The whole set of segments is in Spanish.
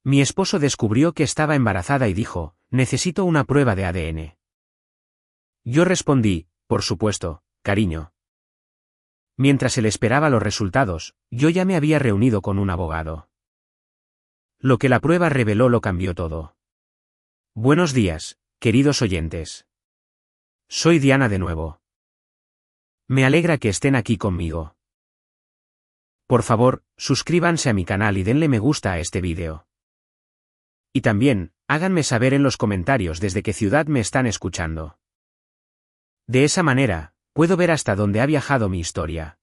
Mi esposo descubrió que estaba embarazada y dijo, necesito una prueba de ADN. Yo respondí, por supuesto, cariño. Mientras él esperaba los resultados, yo ya me había reunido con un abogado. Lo que la prueba reveló lo cambió todo. Buenos días, queridos oyentes. Soy Diana de nuevo. Me alegra que estén aquí conmigo. Por favor, suscríbanse a mi canal y denle me gusta a este vídeo. Y también, háganme saber en los comentarios desde qué ciudad me están escuchando. De esa manera, puedo ver hasta dónde ha viajado mi historia.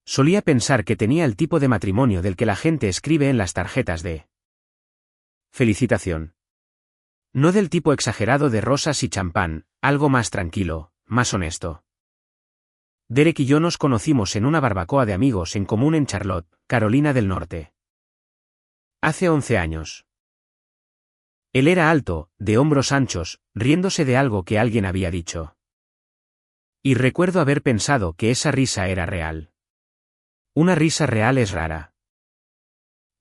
Solía pensar que tenía el tipo de matrimonio del que la gente escribe en las tarjetas de felicitación. No del tipo exagerado de rosas y champán, algo más tranquilo, más honesto. Derek y yo nos conocimos en una barbacoa de amigos en común en Charlotte, Carolina del Norte. Hace 11 años. Él era alto, de hombros anchos, riéndose de algo que alguien había dicho. Y recuerdo haber pensado que esa risa era real. Una risa real es rara.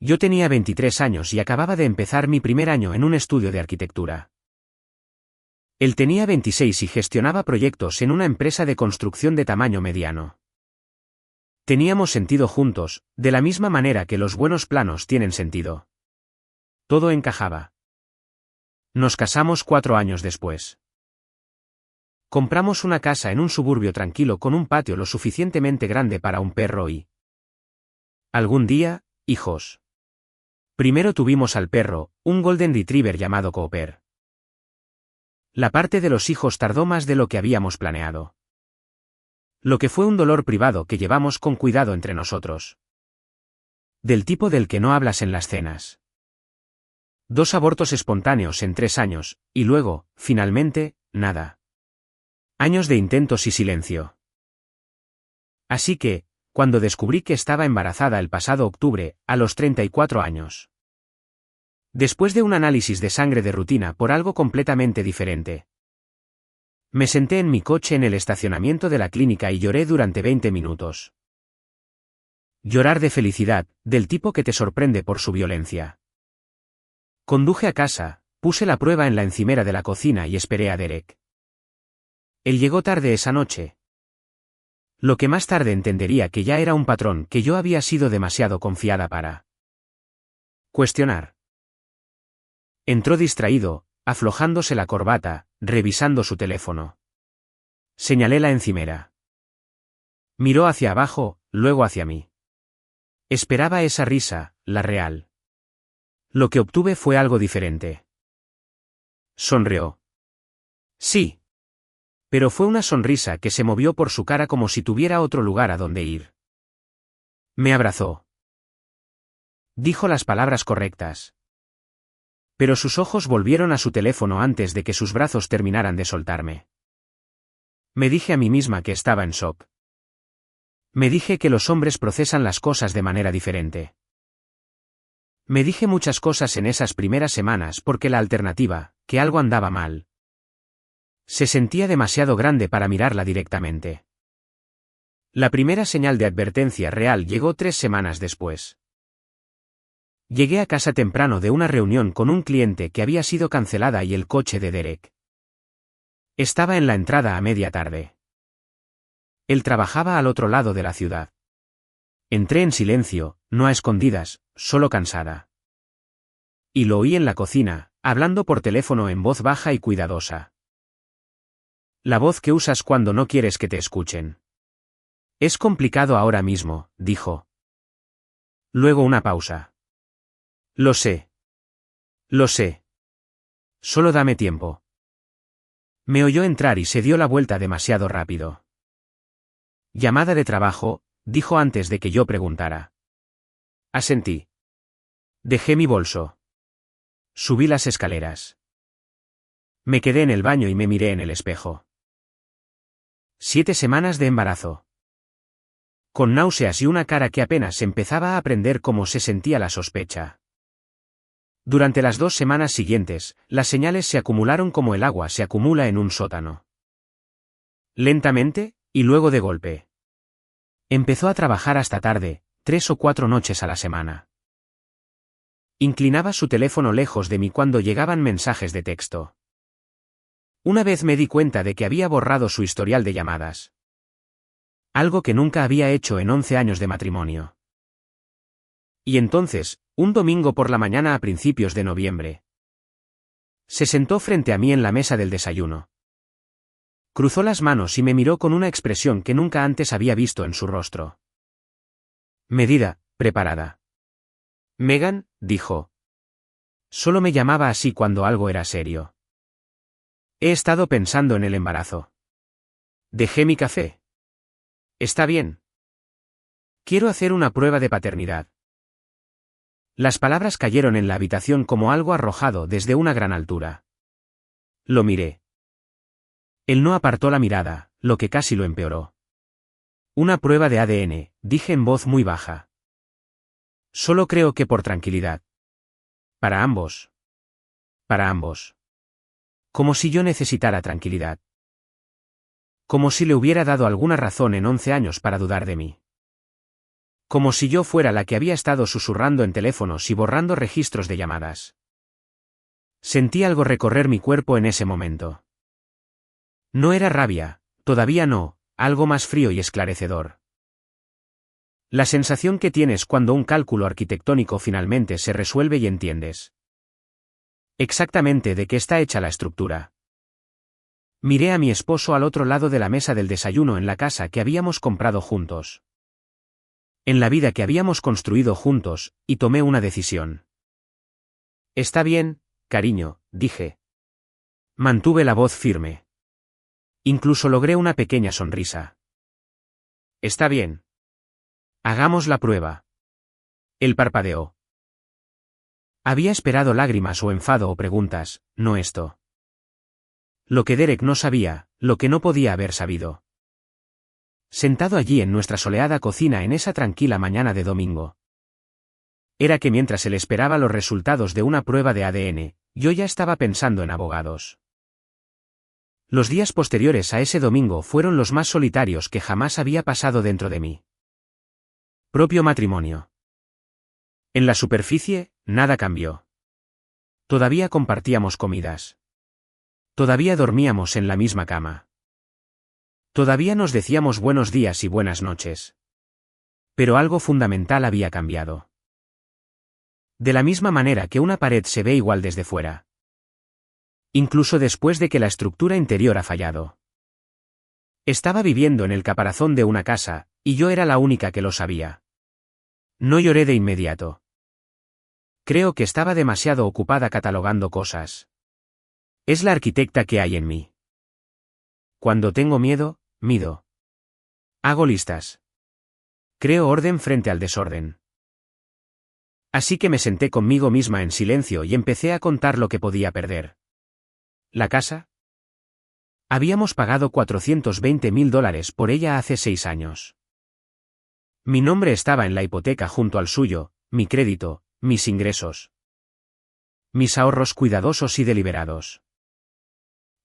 Yo tenía 23 años y acababa de empezar mi primer año en un estudio de arquitectura. Él tenía 26 y gestionaba proyectos en una empresa de construcción de tamaño mediano. Teníamos sentido juntos, de la misma manera que los buenos planos tienen sentido. Todo encajaba. Nos casamos 4 años después. Compramos una casa en un suburbio tranquilo con un patio lo suficientemente grande para un perro y... algún día, hijos. Primero tuvimos al perro, un Golden Retriever llamado Cooper. La parte de los hijos tardó más de lo que habíamos planeado. Lo que fue un dolor privado que llevamos con cuidado entre nosotros. Del tipo del que no hablas en las cenas. 2 abortos espontáneos en 3 años, y luego, finalmente, nada. Años de intentos y silencio. Así que, cuando descubrí que estaba embarazada el pasado octubre, a los 34 años. Después de un análisis de sangre de rutina por algo completamente diferente. Me senté en mi coche en el estacionamiento de la clínica y lloré durante 20 minutos. Llorar de felicidad, del tipo que te sorprende por su violencia. Conduje a casa, puse la prueba en la encimera de la cocina y esperé a Derek. Él llegó tarde esa noche. Lo que más tarde entendería que ya era un patrón que yo había sido demasiado confiada para cuestionar. Entró distraído, aflojándose la corbata, revisando su teléfono. Señalé la encimera. Miró hacia abajo, luego hacia mí. Esperaba esa risa, la real. Lo que obtuve fue algo diferente. Sonrió. Sí. Pero fue una sonrisa que se movió por su cara como si tuviera otro lugar a donde ir. Me abrazó. Dijo las palabras correctas. Pero sus ojos volvieron a su teléfono antes de que sus brazos terminaran de soltarme. Me dije a mí misma que estaba en shock. Me dije que los hombres procesan las cosas de manera diferente. Me dije muchas cosas en esas primeras semanas porque la alternativa, que algo andaba mal, se sentía demasiado grande para mirarla directamente. La primera señal de advertencia real llegó 3 semanas después. Llegué a casa temprano de una reunión con un cliente que había sido cancelada y el coche de Derek estaba en la entrada a media tarde. Él trabajaba al otro lado de la ciudad. Entré en silencio, no a escondidas, solo cansada. Y lo oí en la cocina, hablando por teléfono en voz baja y cuidadosa. La voz que usas cuando no quieres que te escuchen. Es complicado ahora mismo, dijo. Luego una pausa. Lo sé. Lo sé. Solo dame tiempo. Me oyó entrar y se dio la vuelta demasiado rápido. Llamada de trabajo, dijo antes de que yo preguntara. Asentí. Dejé mi bolso. Subí las escaleras. Me quedé en el baño y me miré en el espejo. 7 semanas de embarazo. Con náuseas y una cara que apenas empezaba a aprender cómo se sentía la sospecha. Durante las 2 semanas siguientes, las señales se acumularon como el agua se acumula en un sótano. Lentamente, y luego de golpe. Empezó a trabajar hasta tarde, 3 o 4 noches a la semana. Inclinaba su teléfono lejos de mí cuando llegaban mensajes de texto. Una vez me di cuenta de que había borrado su historial de llamadas. Algo que nunca había hecho en 11 años de matrimonio. Y entonces, un domingo por la mañana a principios de noviembre, se sentó frente a mí en la mesa del desayuno. Cruzó las manos y me miró con una expresión que nunca antes había visto en su rostro. Medida, preparada. Megan, dijo. Solo me llamaba así cuando algo era serio. He estado pensando en el embarazo. Dejé mi café. Está bien. Quiero hacer una prueba de paternidad. Las palabras cayeron en la habitación como algo arrojado desde una gran altura. Lo miré. Él no apartó la mirada, lo que casi lo empeoró. Una prueba de ADN, dije en voz muy baja. Solo creo que por tranquilidad. Para ambos. Para ambos. Como si yo necesitara tranquilidad. Como si le hubiera dado alguna razón en 11 años para dudar de mí. Como si yo fuera la que había estado susurrando en teléfonos y borrando registros de llamadas. Sentí algo recorrer mi cuerpo en ese momento. No era rabia, todavía no, algo más frío y esclarecedor. La sensación que tienes cuando un cálculo arquitectónico finalmente se resuelve y entiendes exactamente de qué está hecha la estructura. Miré a mi esposo al otro lado de la mesa del desayuno en la casa que habíamos comprado juntos. En la vida que habíamos construido juntos, y tomé una decisión. Está bien, cariño, dije. Mantuve la voz firme. Incluso logré una pequeña sonrisa. Está bien. Hagamos la prueba. Él parpadeó. Había esperado lágrimas o enfado o preguntas, no esto. Lo que Derek no sabía, lo que no podía haber sabido. Sentado allí en nuestra soleada cocina en esa tranquila mañana de domingo. Era que mientras él esperaba los resultados de una prueba de ADN, yo ya estaba pensando en abogados. Los días posteriores a ese domingo fueron los más solitarios que jamás había pasado dentro de mí. Propio matrimonio. En la superficie, nada cambió. Todavía compartíamos comidas. Todavía dormíamos en la misma cama. Todavía nos decíamos buenos días y buenas noches. Pero algo fundamental había cambiado. De la misma manera que una pared se ve igual desde fuera. Incluso después de que la estructura interior ha fallado. Estaba viviendo en el caparazón de una casa, y yo era la única que lo sabía. No lloré de inmediato. Creo que estaba demasiado ocupada catalogando cosas. Es la arquitecta que hay en mí. Cuando tengo miedo, mido. Hago listas. Creo orden frente al desorden. Así que me senté conmigo misma en silencio y empecé a contar lo que podía perder. ¿La casa? Habíamos pagado $420,000 por ella hace 6 años. Mi nombre estaba en la hipoteca junto al suyo, mi crédito, mis ingresos. Mis ahorros cuidadosos y deliberados.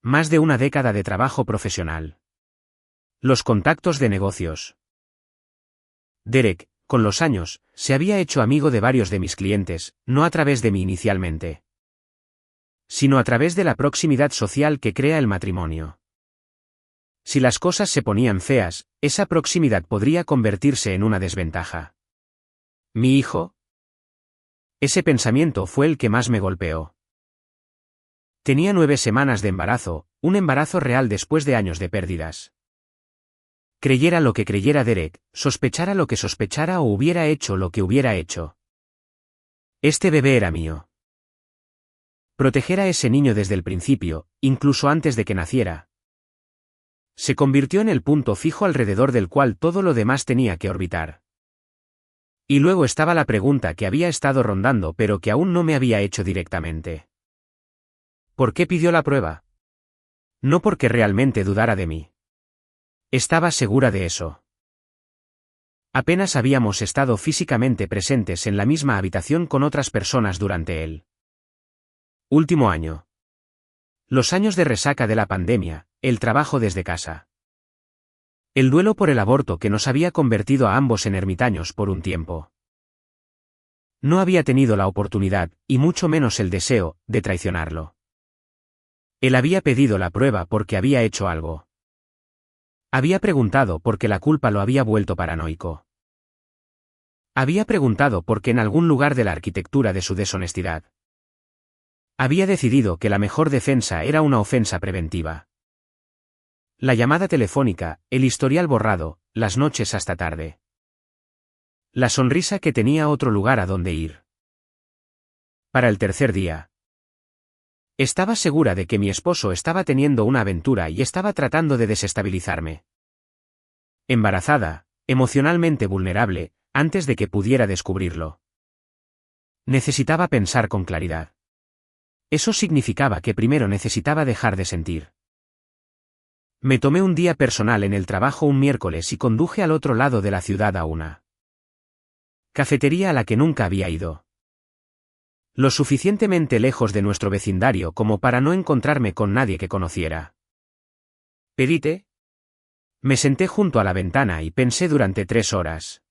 Más de una década de trabajo profesional. Los contactos de negocios. Derek, con los años, se había hecho amigo de varios de mis clientes, no a través de mí inicialmente, sino a través de la proximidad social que crea el matrimonio. Si las cosas se ponían feas, esa proximidad podría convertirse en una desventaja. ¿Mi hijo? Ese pensamiento fue el que más me golpeó. Tenía 9 semanas de embarazo, un embarazo real después de años de pérdidas. Creyera lo que creyera Derek, sospechara lo que sospechara o hubiera hecho lo que hubiera hecho. Este bebé era mío. Proteger a ese niño desde el principio, incluso antes de que naciera. Se convirtió en el punto fijo alrededor del cual todo lo demás tenía que orbitar. Y luego estaba la pregunta que había estado rondando pero que aún no me había hecho directamente. ¿Por qué pidió la prueba? No porque realmente dudara de mí. Estaba segura de eso. Apenas habíamos estado físicamente presentes en la misma habitación con otras personas durante el último año. Los años de resaca de la pandemia, el trabajo desde casa. El duelo por el aborto que nos había convertido a ambos en ermitaños por un tiempo. No había tenido la oportunidad, y mucho menos el deseo, de traicionarlo. Él había pedido la prueba porque había hecho algo. Había preguntado porque la culpa lo había vuelto paranoico. Había preguntado porque en algún lugar de la arquitectura de su deshonestidad. Había decidido que la mejor defensa era una ofensa preventiva. La llamada telefónica, el historial borrado, las noches hasta tarde. La sonrisa que tenía otro lugar a donde ir. Para el tercer día. Estaba segura de que mi esposo estaba teniendo una aventura y estaba tratando de desestabilizarme. Embarazada, emocionalmente vulnerable, antes de que pudiera descubrirlo. Necesitaba pensar con claridad. Eso significaba que primero necesitaba dejar de sentir. Me tomé un día personal en el trabajo un miércoles y conduje al otro lado de la ciudad a una cafetería a la que nunca había ido. Lo suficientemente lejos de nuestro vecindario como para no encontrarme con nadie que conociera. ¿Pedí té? Me senté junto a la ventana y pensé durante 3 horas.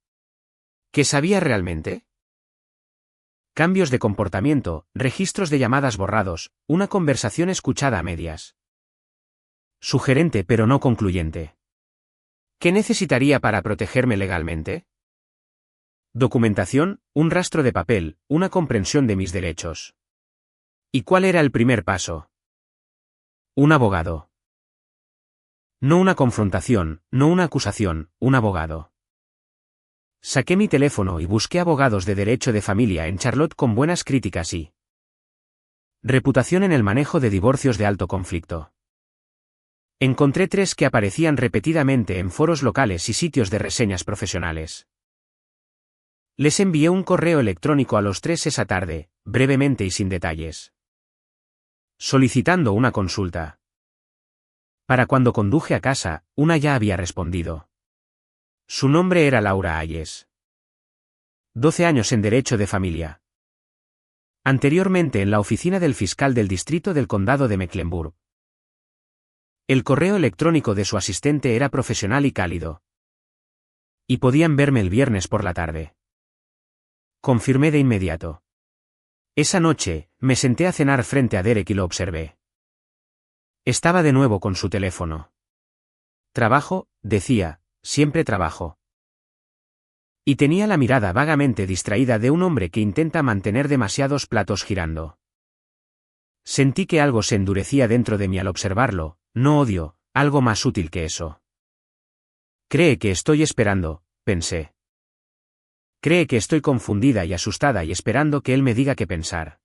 ¿Qué sabía realmente? Cambios de comportamiento, registros de llamadas borrados, una conversación escuchada a medias. Sugerente pero no concluyente. ¿Qué necesitaría para protegerme legalmente? Documentación, un rastro de papel, una comprensión de mis derechos. ¿Y cuál era el primer paso? Un abogado. No una confrontación, no una acusación, un abogado. Saqué mi teléfono y busqué abogados de derecho de familia en Charlotte con buenas críticas y reputación en el manejo de divorcios de alto conflicto. Encontré 3 que aparecían repetidamente en foros locales y sitios de reseñas profesionales. Les envié un correo electrónico a los 3 esa tarde, brevemente y sin detalles. Solicitando una consulta. Para cuando conduje a casa, una ya había respondido. Su nombre era Laura Ayes. 12 años en Derecho de Familia. Anteriormente en la oficina del fiscal del distrito del condado de Mecklenburg. El correo electrónico de su asistente era profesional y cálido. Y podían verme el viernes por la tarde. Confirmé de inmediato. Esa noche, me senté a cenar frente a Derek y lo observé. Estaba de nuevo con su teléfono. Trabajo, decía, siempre trabajo. Y tenía la mirada vagamente distraída de un hombre que intenta mantener demasiados platos girando. Sentí que algo se endurecía dentro de mí al observarlo, no odio, algo más útil que eso. Cree que estoy esperando, pensé. Cree que estoy confundida y asustada y esperando que él me diga qué pensar.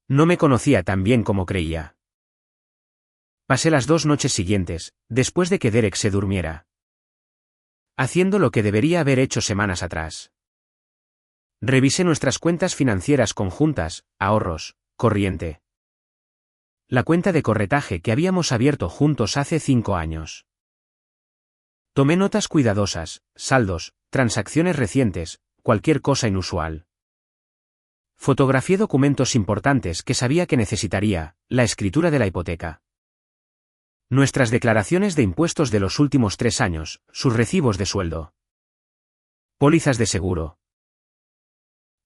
No me conocía tan bien como creía. Pasé las 2 noches siguientes, después de que Derek se durmiera, haciendo lo que debería haber hecho semanas atrás. Revisé nuestras cuentas financieras conjuntas, ahorros, corriente. La cuenta de corretaje que habíamos abierto juntos hace 5 años. Tomé notas cuidadosas, saldos, transacciones recientes, cualquier cosa inusual. Fotografié documentos importantes que sabía que necesitaría, la escritura de la hipoteca. Nuestras declaraciones de impuestos de los últimos 3 años, sus recibos de sueldo. Pólizas de seguro.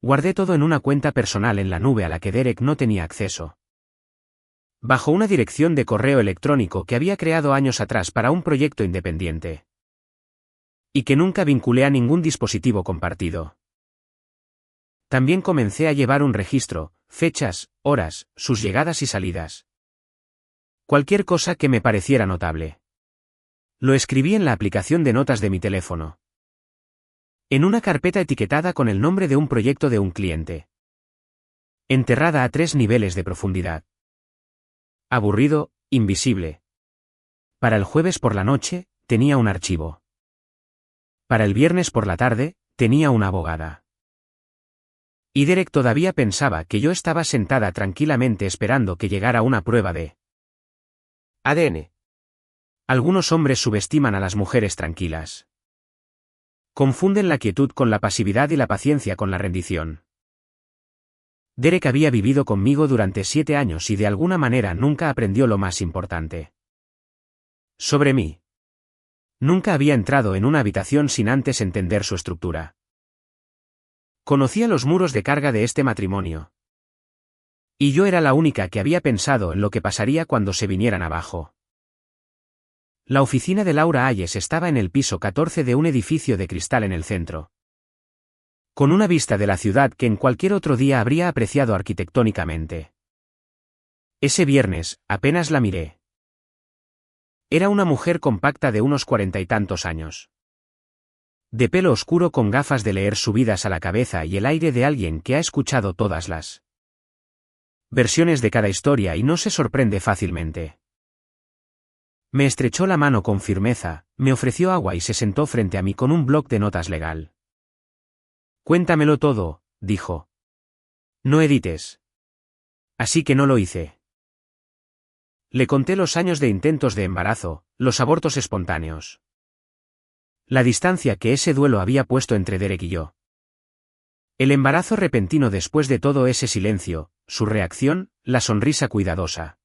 Guardé todo en una cuenta personal en la nube a la que Derek no tenía acceso. Bajo una dirección de correo electrónico que había creado años atrás para un proyecto independiente. Y que nunca vinculé a ningún dispositivo compartido. También comencé a llevar un registro, fechas, horas, sus llegadas y salidas. Cualquier cosa que me pareciera notable. Lo escribí en la aplicación de notas de mi teléfono. En una carpeta etiquetada con el nombre de un proyecto de un cliente. Enterrada a 3 niveles de profundidad. Aburrido, invisible. Para el jueves por la noche, tenía un archivo. Para el viernes por la tarde, tenía una abogada. Y Derek todavía pensaba que yo estaba sentada tranquilamente esperando que llegara una prueba de ADN. Algunos hombres subestiman a las mujeres tranquilas. Confunden la quietud con la pasividad y la paciencia con la rendición. Derek había vivido conmigo durante 7 años y de alguna manera nunca aprendió lo más importante. Sobre mí. Nunca había entrado en una habitación sin antes entender su estructura. Conocía los muros de carga de este matrimonio. Y yo era la única que había pensado en lo que pasaría cuando se vinieran abajo. La oficina de Laura Hayes estaba en el piso 14 de un edificio de cristal en el centro, con una vista de la ciudad que en cualquier otro día habría apreciado arquitectónicamente. Ese viernes, apenas la miré. Era una mujer compacta de unos 40 y tantos años. De pelo oscuro con gafas de leer subidas a la cabeza y el aire de alguien que ha escuchado todas las versiones de cada historia y no se sorprende fácilmente. Me estrechó la mano con firmeza, me ofreció agua y se sentó frente a mí con un bloc de notas legal. Cuéntamelo todo, dijo. No edites. Así que no lo hice. Le conté los años de intentos de embarazo, los abortos espontáneos. La distancia que ese duelo había puesto entre Derek y yo. El embarazo repentino después de todo ese silencio, su reacción, la sonrisa cuidadosa.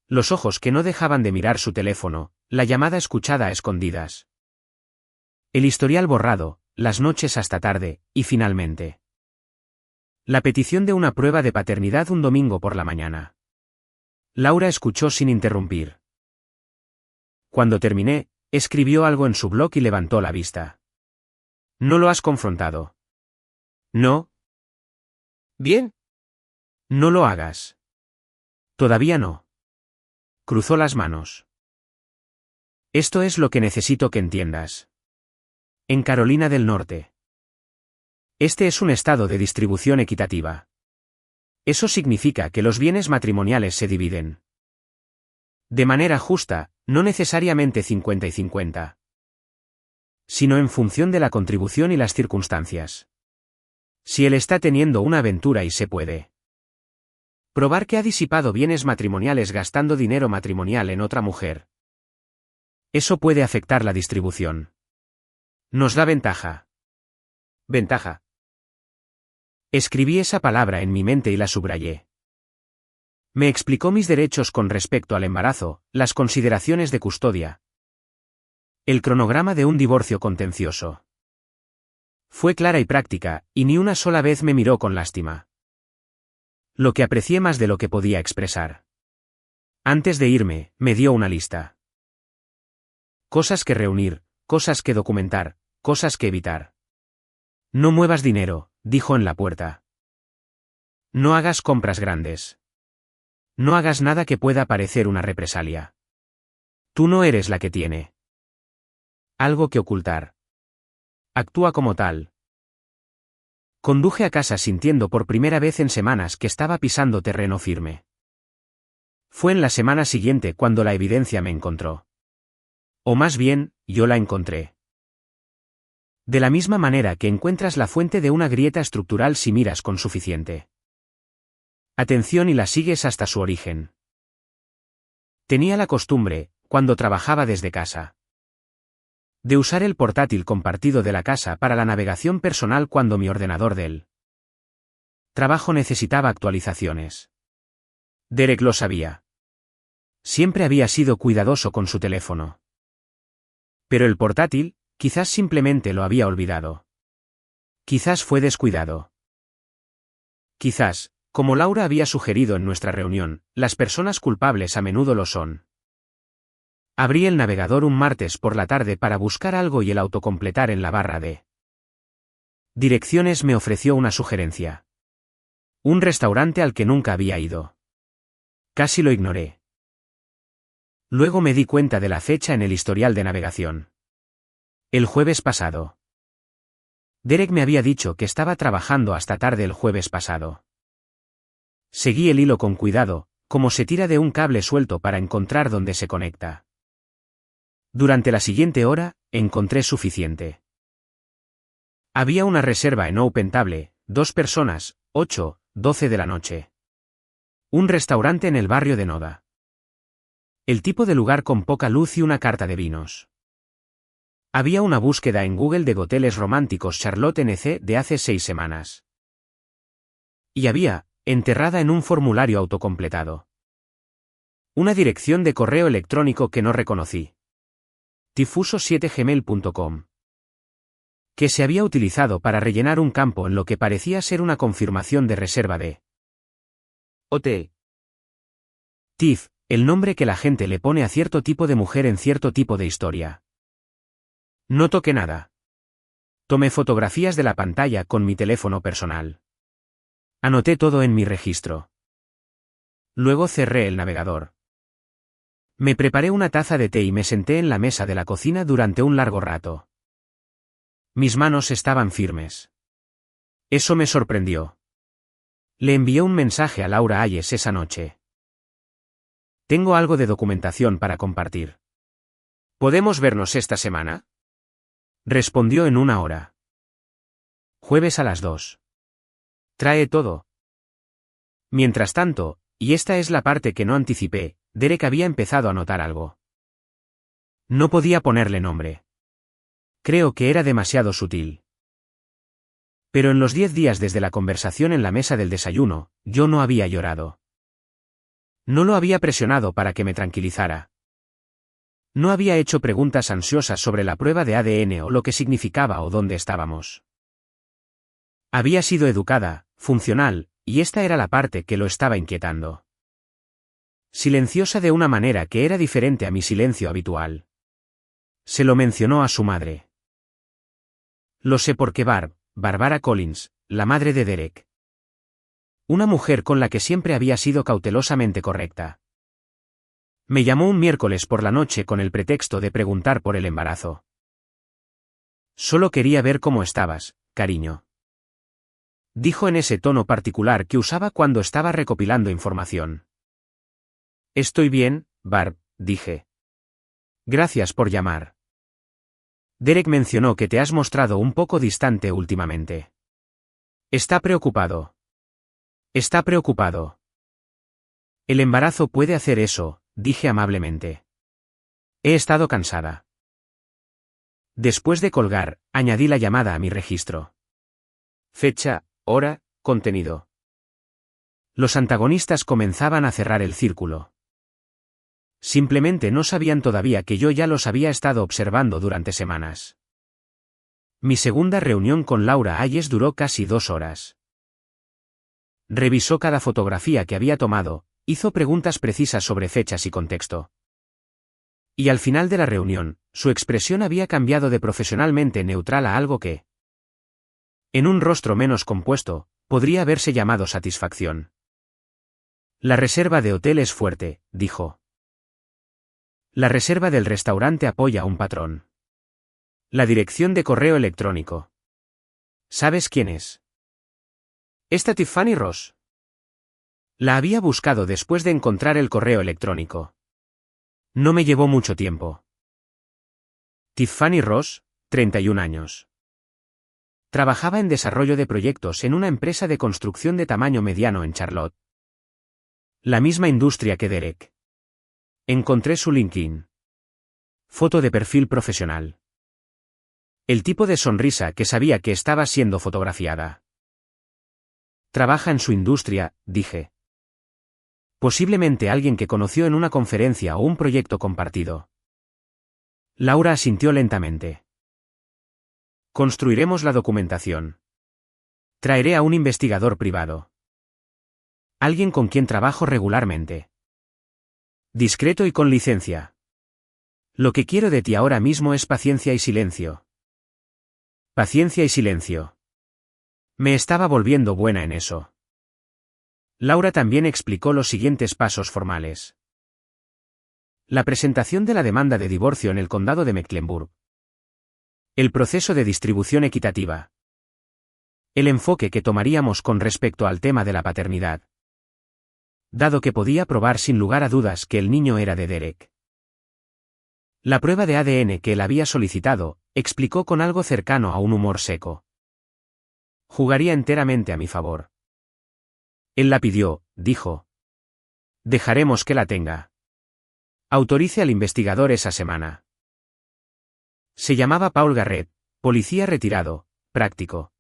Los ojos que no dejaban de mirar su teléfono, la llamada escuchada a escondidas. El historial borrado, las noches hasta tarde, y finalmente. La petición de una prueba de paternidad un domingo por la mañana. Laura escuchó sin interrumpir. Cuando terminé, escribió algo en su blog y levantó la vista. ¿No lo has confrontado? No. Bien. No lo hagas. Todavía no. Cruzó las manos. Esto es lo que necesito que entiendas. En Carolina del Norte. Este es un estado de distribución equitativa. Eso significa que los bienes matrimoniales se dividen. De manera justa, no necesariamente 50 y 50. Sino en función de la contribución y las circunstancias. Si él está teniendo una aventura y se puede probar que ha disipado bienes matrimoniales gastando dinero matrimonial en otra mujer, eso puede afectar la distribución. Nos da ventaja. Ventaja. Escribí esa palabra en mi mente y la subrayé. Me explicó mis derechos con respecto al embarazo, las consideraciones de custodia. El cronograma de un divorcio contencioso. Fue clara y práctica, y ni una sola vez me miró con lástima. Lo que aprecié más de lo que podía expresar. Antes de irme, me dio una lista. Cosas que reunir, cosas que documentar, cosas que evitar. No muevas dinero, dijo en la puerta. No hagas compras grandes. No hagas nada que pueda parecer una represalia. Tú no eres la que tiene algo que ocultar. Actúa como tal. Conduje a casa sintiendo por primera vez en semanas que estaba pisando terreno firme. Fue en la semana siguiente cuando la evidencia me encontró. O más bien, yo la encontré. De la misma manera que encuentras la fuente de una grieta estructural si miras con suficiente atención y la sigues hasta su origen. Tenía la costumbre, cuando trabajaba desde casa, de usar el portátil compartido de la casa para la navegación personal cuando mi ordenador del trabajo necesitaba actualizaciones. Derek lo sabía. Siempre había sido cuidadoso con su teléfono. Pero el portátil, quizás simplemente lo había olvidado. Quizás fue descuidado. Quizás, como Laura había sugerido en nuestra reunión, las personas culpables a menudo lo son. Abrí el navegador un martes por la tarde para buscar algo y el autocompletar en la barra de direcciones me ofreció una sugerencia. Un restaurante al que nunca había ido. Casi lo ignoré. Luego me di cuenta de la fecha en el historial de navegación. El jueves pasado. Derek me había dicho que estaba trabajando hasta tarde el jueves pasado. Seguí el hilo con cuidado, como se tira de un cable suelto para encontrar dónde se conecta. Durante la siguiente hora, encontré suficiente. Había una reserva en OpenTable, 2 personas, 8:12 de la noche. Un restaurante en el barrio de Noda. El tipo de lugar con poca luz y una carta de vinos. Había una búsqueda en Google de hoteles románticos Charlotte NC de hace 6 semanas. Y había, enterrada en un formulario autocompletado, una dirección de correo electrónico que no reconocí. Tifuso7gmail.com. que se había utilizado para rellenar un campo en lo que parecía ser una confirmación de reserva de hotel. TIFF, el nombre que la gente le pone a cierto tipo de mujer en cierto tipo de historia. No toqué nada. Tomé fotografías de la pantalla con mi teléfono personal. Anoté todo en mi registro. Luego cerré el navegador. Me preparé una taza de té y me senté en la mesa de la cocina durante un largo rato. Mis manos estaban firmes. Eso me sorprendió. Le envié un mensaje a Laura Hayes esa noche. Tengo algo de documentación para compartir. ¿Podemos vernos esta semana? Respondió en 1 hora. Jueves a las 2. Trae todo. Mientras tanto, y esta es la parte que no anticipé, Derek había empezado a notar algo. No podía ponerle nombre. Creo que era demasiado sutil. Pero en los 10 días desde la conversación en la mesa del desayuno, yo no había llorado. No lo había presionado para que me tranquilizara. No había hecho preguntas ansiosas sobre la prueba de ADN o lo que significaba o dónde estábamos. Había sido educada, funcional, y esta era la parte que lo estaba inquietando. Silenciosa de una manera que era diferente a mi silencio habitual. Se lo mencionó a su madre. Lo sé porque Barbara Collins, la madre de Derek. Una mujer con la que siempre había sido cautelosamente correcta. Me llamó un miércoles por la noche con el pretexto de preguntar por el embarazo. Solo quería ver cómo estabas, cariño. Dijo en ese tono particular que usaba cuando estaba recopilando información. Estoy bien, Barb, dije. Gracias por llamar. Derek mencionó que te has mostrado un poco distante últimamente. Está preocupado. Está preocupado. El embarazo puede hacer eso, dije amablemente. He estado cansada. Después de colgar, añadí la llamada a mi registro. Fecha, hora, contenido. Los antagonistas comenzaban a cerrar el círculo. Simplemente no sabían todavía que yo ya los había estado observando durante semanas. Mi segunda reunión con Laura Hayes duró casi 2 horas. Revisó cada fotografía que había tomado, hizo preguntas precisas sobre fechas y contexto. Y al final de la reunión, su expresión había cambiado de profesionalmente neutral a algo que, en un rostro menos compuesto, podría haberse llamado satisfacción. La reserva de hotel es fuerte, dijo. La reserva del restaurante apoya a un patrón. La dirección de correo electrónico. ¿Sabes quién es? ¿Esta Tiffany Ross? La había buscado después de encontrar el correo electrónico. No me llevó mucho tiempo. Tiffany Ross, 31 años. Trabajaba en desarrollo de proyectos en una empresa de construcción de tamaño mediano en Charlotte. La misma industria que Derek. Encontré su LinkedIn. Foto de perfil profesional. El tipo de sonrisa que sabía que estaba siendo fotografiada. Trabaja en su industria, dije. Posiblemente alguien que conoció en una conferencia o un proyecto compartido. Laura asintió lentamente. Construiremos la documentación. Traeré a un investigador privado. Alguien con quien trabajo regularmente. Discreto y con licencia. Lo que quiero de ti ahora mismo es paciencia y silencio. Paciencia y silencio. Me estaba volviendo buena en eso. Laura también explicó los siguientes pasos formales. La presentación de la demanda de divorcio en el condado de Mecklenburg. El proceso de distribución equitativa. El enfoque que tomaríamos con respecto al tema de la paternidad. Dado que podía probar sin lugar a dudas que el niño era de Derek. La prueba de ADN que él había solicitado, explicó con algo cercano a un humor seco. Jugaría enteramente a mi favor. Él la pidió, dijo. Dejaremos que la tenga. Autorice al investigador esa semana. Se llamaba Paul Garrett, policía retirado, práctico.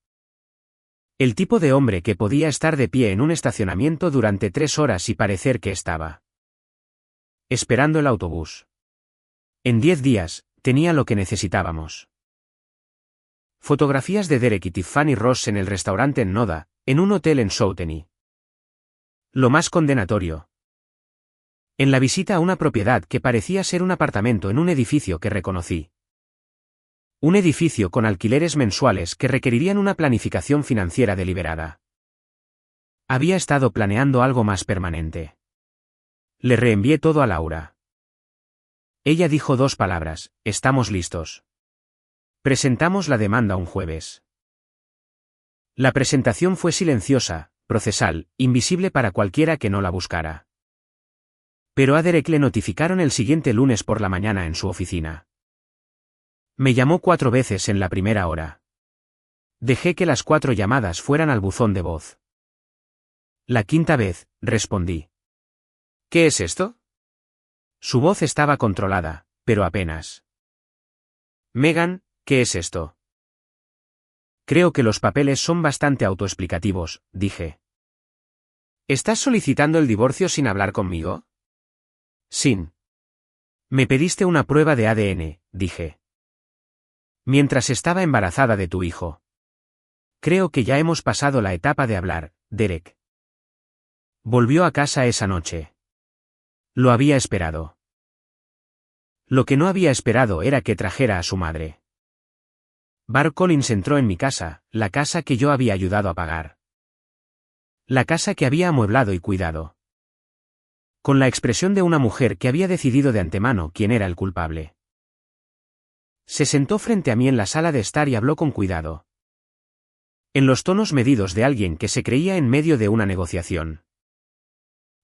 El tipo de hombre que podía estar de pie en un estacionamiento durante 3 horas y parecer que estaba esperando el autobús. En 10 días, tenía lo que necesitábamos. Fotografías de Derek y Tiffany Ross en el restaurante en Noda, en un hotel en Southend. Lo más condenatorio. En la visita a una propiedad que parecía ser un apartamento en un edificio que reconocí. Un edificio con alquileres mensuales que requerirían una planificación financiera deliberada. Había estado planeando algo más permanente. Le reenvié todo a Laura. Ella dijo 2 palabras: estamos listos. Presentamos la demanda un jueves. La presentación fue silenciosa, procesal, invisible para cualquiera que no la buscara. Pero a Derek le notificaron el siguiente lunes por la mañana en su oficina. Me llamó 4 veces en la primera hora. Dejé que las 4 llamadas fueran al buzón de voz. La 5ª vez, respondí. ¿Qué es esto? Su voz estaba controlada, pero apenas. Megan, ¿qué es esto? Creo que los papeles son bastante autoexplicativos, dije. ¿Estás solicitando el divorcio sin hablar conmigo? Sin. Me pediste una prueba de ADN, dije. Mientras estaba embarazada de tu hijo. Creo que ya hemos pasado la etapa de hablar, Derek. Volvió a casa esa noche. Lo había esperado. Lo que no había esperado era que trajera a su madre. Bart Collins entró en mi casa, la casa que yo había ayudado a pagar. La casa que había amueblado y cuidado. Con la expresión de una mujer que había decidido de antemano quién era el culpable. Se sentó frente a mí en la sala de estar y habló con cuidado. En los tonos medidos de alguien que se creía en medio de una negociación.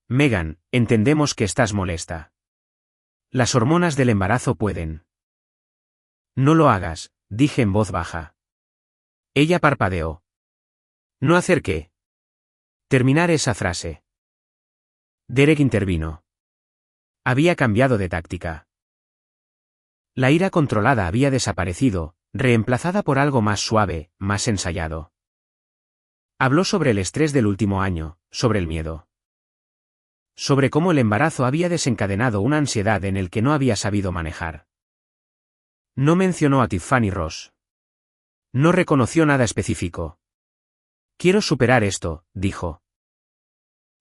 Megan, entendemos que estás molesta. Las hormonas del embarazo pueden. No lo hagas, dije en voz baja. Ella parpadeó. ¿No hacer qué? Terminar esa frase. Derek intervino. Había cambiado de táctica. La ira controlada había desaparecido, reemplazada por algo más suave, más ensayado. Habló sobre el estrés del último año, sobre el miedo. Sobre cómo el embarazo había desencadenado una ansiedad en el que no había sabido manejar. No mencionó a Tiffany Ross. No reconoció nada específico. Quiero superar esto, dijo.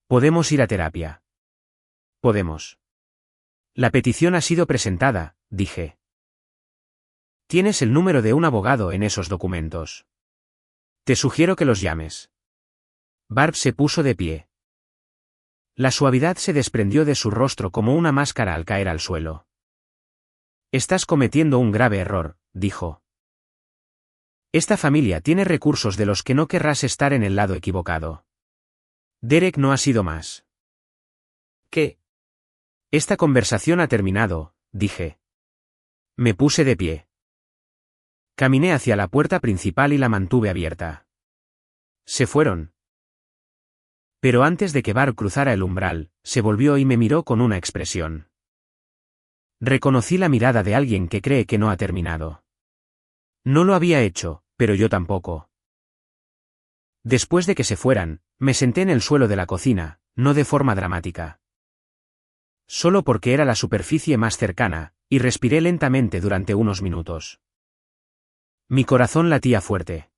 Podemos ir a terapia. Podemos. La petición ha sido presentada, dije. Tienes el número de un abogado en esos documentos. Te sugiero que los llames. Barb se puso de pie. La suavidad se desprendió de su rostro como una máscara al caer al suelo. Estás cometiendo un grave error, dijo. Esta familia tiene recursos de los que no querrás estar en el lado equivocado. Derek no ha sido más. ¿Qué? Esta conversación ha terminado, dije. Me puse de pie. Caminé hacia la puerta principal y la mantuve abierta. Se fueron. Pero antes de que Barb cruzara el umbral, se volvió y me miró con una expresión. Reconocí la mirada de alguien que cree que no ha terminado. No lo había hecho, pero yo tampoco. Después de que se fueran, me senté en el suelo de la cocina, no de forma dramática. Solo porque era la superficie más cercana, y respiré lentamente durante unos minutos. Mi corazón latía fuerte.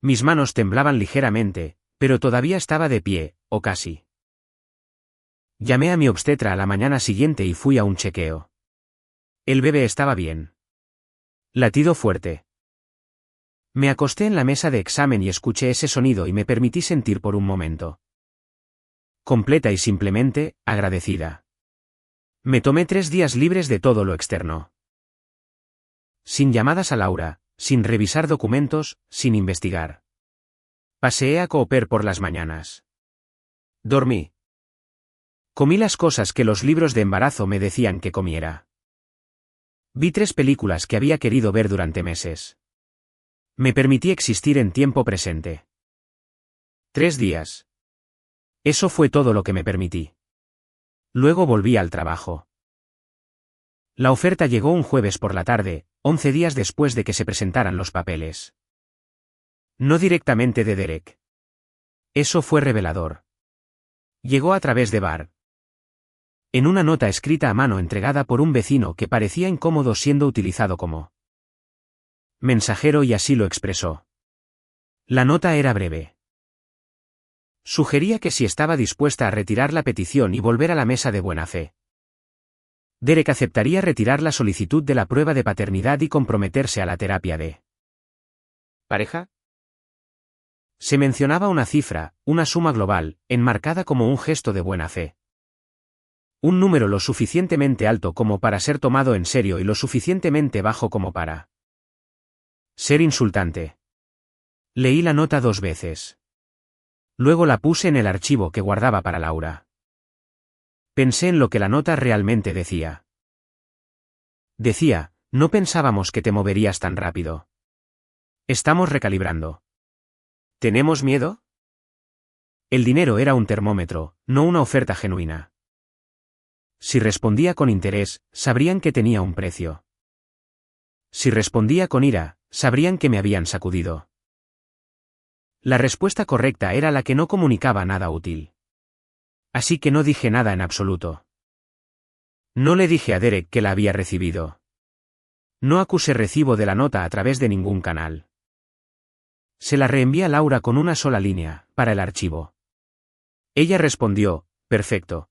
Mis manos temblaban ligeramente, pero todavía estaba de pie, o casi. Llamé a mi obstetra a la mañana siguiente y fui a un chequeo. El bebé estaba bien. Latido fuerte. Me acosté en la mesa de examen y escuché ese sonido y me permití sentir por un momento. Completa y simplemente, agradecida. Me tomé 3 días libres de todo lo externo. Sin llamadas a Laura, sin revisar documentos, sin investigar. Paseé a Cooper por las mañanas. Dormí. Comí las cosas que los libros de embarazo me decían que comiera. Vi 3 películas que había querido ver durante meses. Me permití existir en tiempo presente. 3 días. Eso fue todo lo que me permití. Luego volví al trabajo. La oferta llegó un jueves por la tarde, 11 días después de que se presentaran los papeles. No directamente de Derek. Eso fue revelador. Llegó a través de Barb. En una nota escrita a mano entregada por un vecino que parecía incómodo siendo utilizado como mensajero, y así lo expresó. La nota era breve. Sugería que si estaba dispuesta a retirar la petición y volver a la mesa de buena fe, Derek aceptaría retirar la solicitud de la prueba de paternidad y comprometerse a la terapia de pareja. Se mencionaba una cifra, una suma global, enmarcada como un gesto de buena fe. Un número lo suficientemente alto como para ser tomado en serio y lo suficientemente bajo como para ser insultante. Leí la nota 2 veces. Luego la puse en el archivo que guardaba para Laura. Pensé en lo que la nota realmente decía. Decía, no pensábamos que te moverías tan rápido. Estamos recalibrando. ¿Tenemos miedo? El dinero era un termómetro, no una oferta genuina. Si respondía con interés, sabrían que tenía un precio. Si respondía con ira, sabrían que me habían sacudido. La respuesta correcta era la que no comunicaba nada útil. Así que no dije nada en absoluto. No le dije a Derek que la había recibido. No acusé recibo de la nota a través de ningún canal. Se la reenvié a Laura con una sola línea, para el archivo. Ella respondió, perfecto.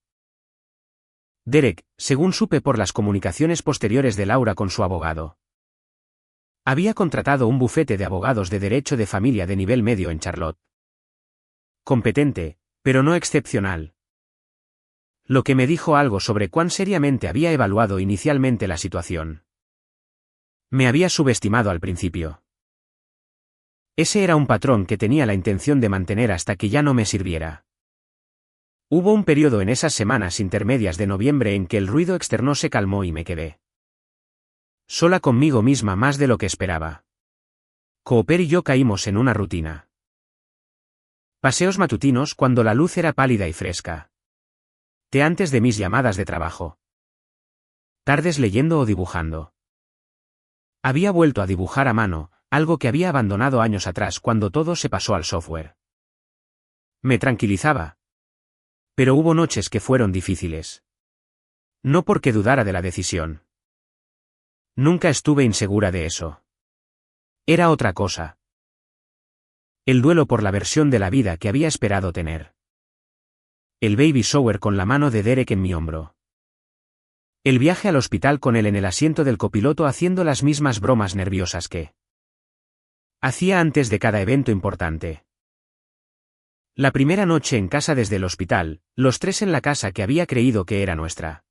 Derek, según supe por las comunicaciones posteriores de Laura con su abogado, había contratado un bufete de abogados de derecho de familia de nivel medio en Charlotte. Competente, pero no excepcional. Lo que me dijo algo sobre cuán seriamente había evaluado inicialmente la situación. Me había subestimado al principio. Ese era un patrón que tenía la intención de mantener hasta que ya no me sirviera. Hubo un periodo en esas semanas intermedias de noviembre en que el ruido externo se calmó y me quedé sola conmigo misma más de lo que esperaba. Cooper y yo caímos en una rutina. Paseos matutinos cuando la luz era pálida y fresca. Té antes de mis llamadas de trabajo. Tardes leyendo o dibujando. Había vuelto a dibujar a mano, algo que había abandonado años atrás cuando todo se pasó al software. Me tranquilizaba. Pero hubo noches que fueron difíciles. No porque dudara de la decisión. Nunca estuve insegura de eso. Era otra cosa. El duelo por la versión de la vida que había esperado tener. El baby shower con la mano de Derek en mi hombro. El viaje al hospital con él en el asiento del copiloto haciendo las mismas bromas nerviosas que hacía antes de cada evento importante. La primera noche en casa desde el hospital, los tres en la casa que había creído que era nuestra.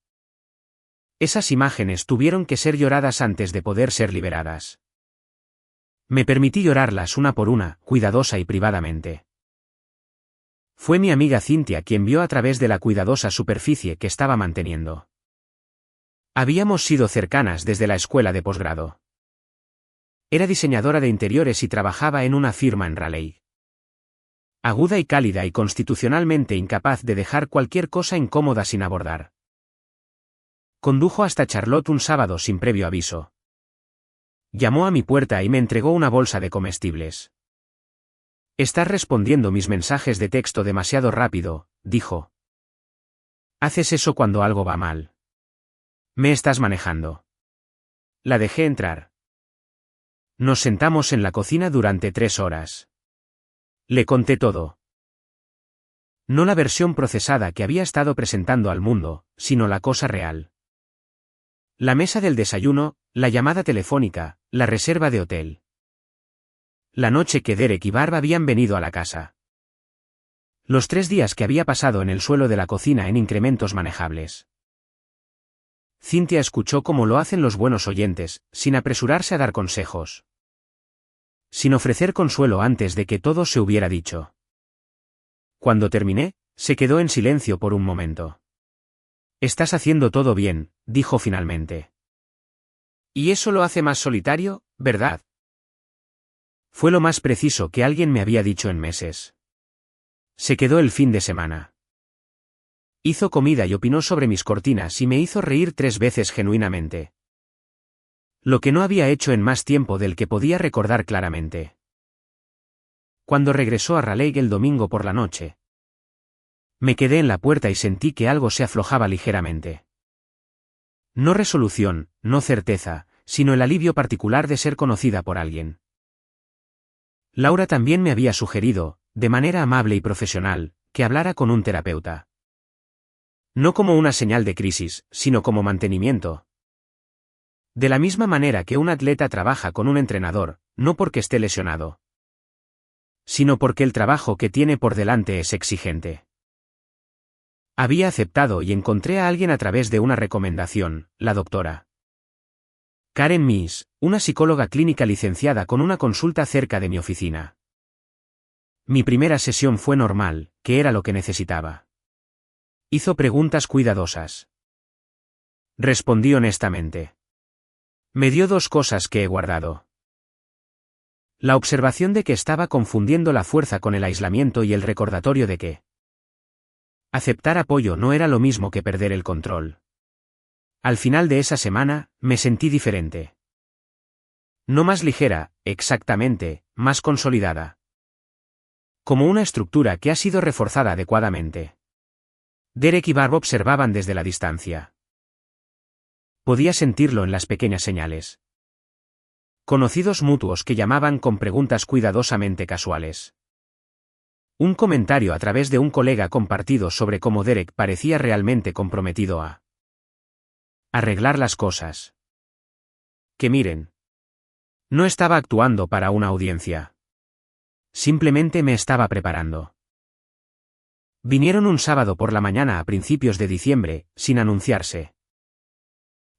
Esas imágenes tuvieron que ser lloradas antes de poder ser liberadas. Me permití llorarlas una por una, cuidadosa y privadamente. Fue mi amiga Cynthia quien vio a través de la cuidadosa superficie que estaba manteniendo. Habíamos sido cercanas desde la escuela de posgrado. Era diseñadora de interiores y trabajaba en una firma en Raleigh. Aguda y cálida y constitucionalmente incapaz de dejar cualquier cosa incómoda sin abordar. Condujo hasta Charlotte un sábado sin previo aviso. Llamó a mi puerta y me entregó una bolsa de comestibles. Estás respondiendo mis mensajes de texto demasiado rápido, dijo. Haces eso cuando algo va mal. Me estás manejando. La dejé entrar. Nos sentamos en la cocina durante 3 horas. Le conté todo. No la versión procesada que había estado presentando al mundo, sino la cosa real. La mesa del desayuno, la llamada telefónica, la reserva de hotel. La noche que Derek y Barb habían venido a la casa. Los 3 días que había pasado en el suelo de la cocina en incrementos manejables. Cynthia escuchó como lo hacen los buenos oyentes, sin apresurarse a dar consejos. Sin ofrecer consuelo antes de que todo se hubiera dicho. Cuando terminé, se quedó en silencio por un momento. Estás haciendo todo bien, dijo finalmente. Y eso lo hace más solitario, ¿verdad? Fue lo más preciso que alguien me había dicho en meses. Se quedó el fin de semana. Hizo comida y opinó sobre mis cortinas y me hizo reír 3 veces genuinamente. Lo que no había hecho en más tiempo del que podía recordar claramente. Cuando regresó a Raleigh el domingo por la noche, me quedé en la puerta y sentí que algo se aflojaba ligeramente. No resolución, no certeza, sino el alivio particular de ser conocida por alguien. Laura también me había sugerido, de manera amable y profesional, que hablara con un terapeuta. No como una señal de crisis, sino como mantenimiento. De la misma manera que un atleta trabaja con un entrenador, no porque esté lesionado, sino porque el trabajo que tiene por delante es exigente. Había aceptado y encontré a alguien a través de una recomendación, la doctora Karen Miss, una psicóloga clínica licenciada con una consulta cerca de mi oficina. Mi primera sesión fue normal, que era lo que necesitaba. Hizo preguntas cuidadosas. Respondí honestamente. Me dio 2 cosas que he guardado. La observación de que estaba confundiendo la fuerza con el aislamiento y el recordatorio de que aceptar apoyo no era lo mismo que perder el control. Al final de esa semana, me sentí diferente. No más ligera, exactamente, más consolidada. Como una estructura que ha sido reforzada adecuadamente. Derek y Barb observaban desde la distancia. Podía sentirlo en las pequeñas señales. Conocidos mutuos que llamaban con preguntas cuidadosamente casuales. Un comentario a través de un colega compartido sobre cómo Derek parecía realmente comprometido a arreglar las cosas. Que miren. No estaba actuando para una audiencia. Simplemente me estaba preparando. Vinieron un sábado por la mañana a principios de diciembre, sin anunciarse.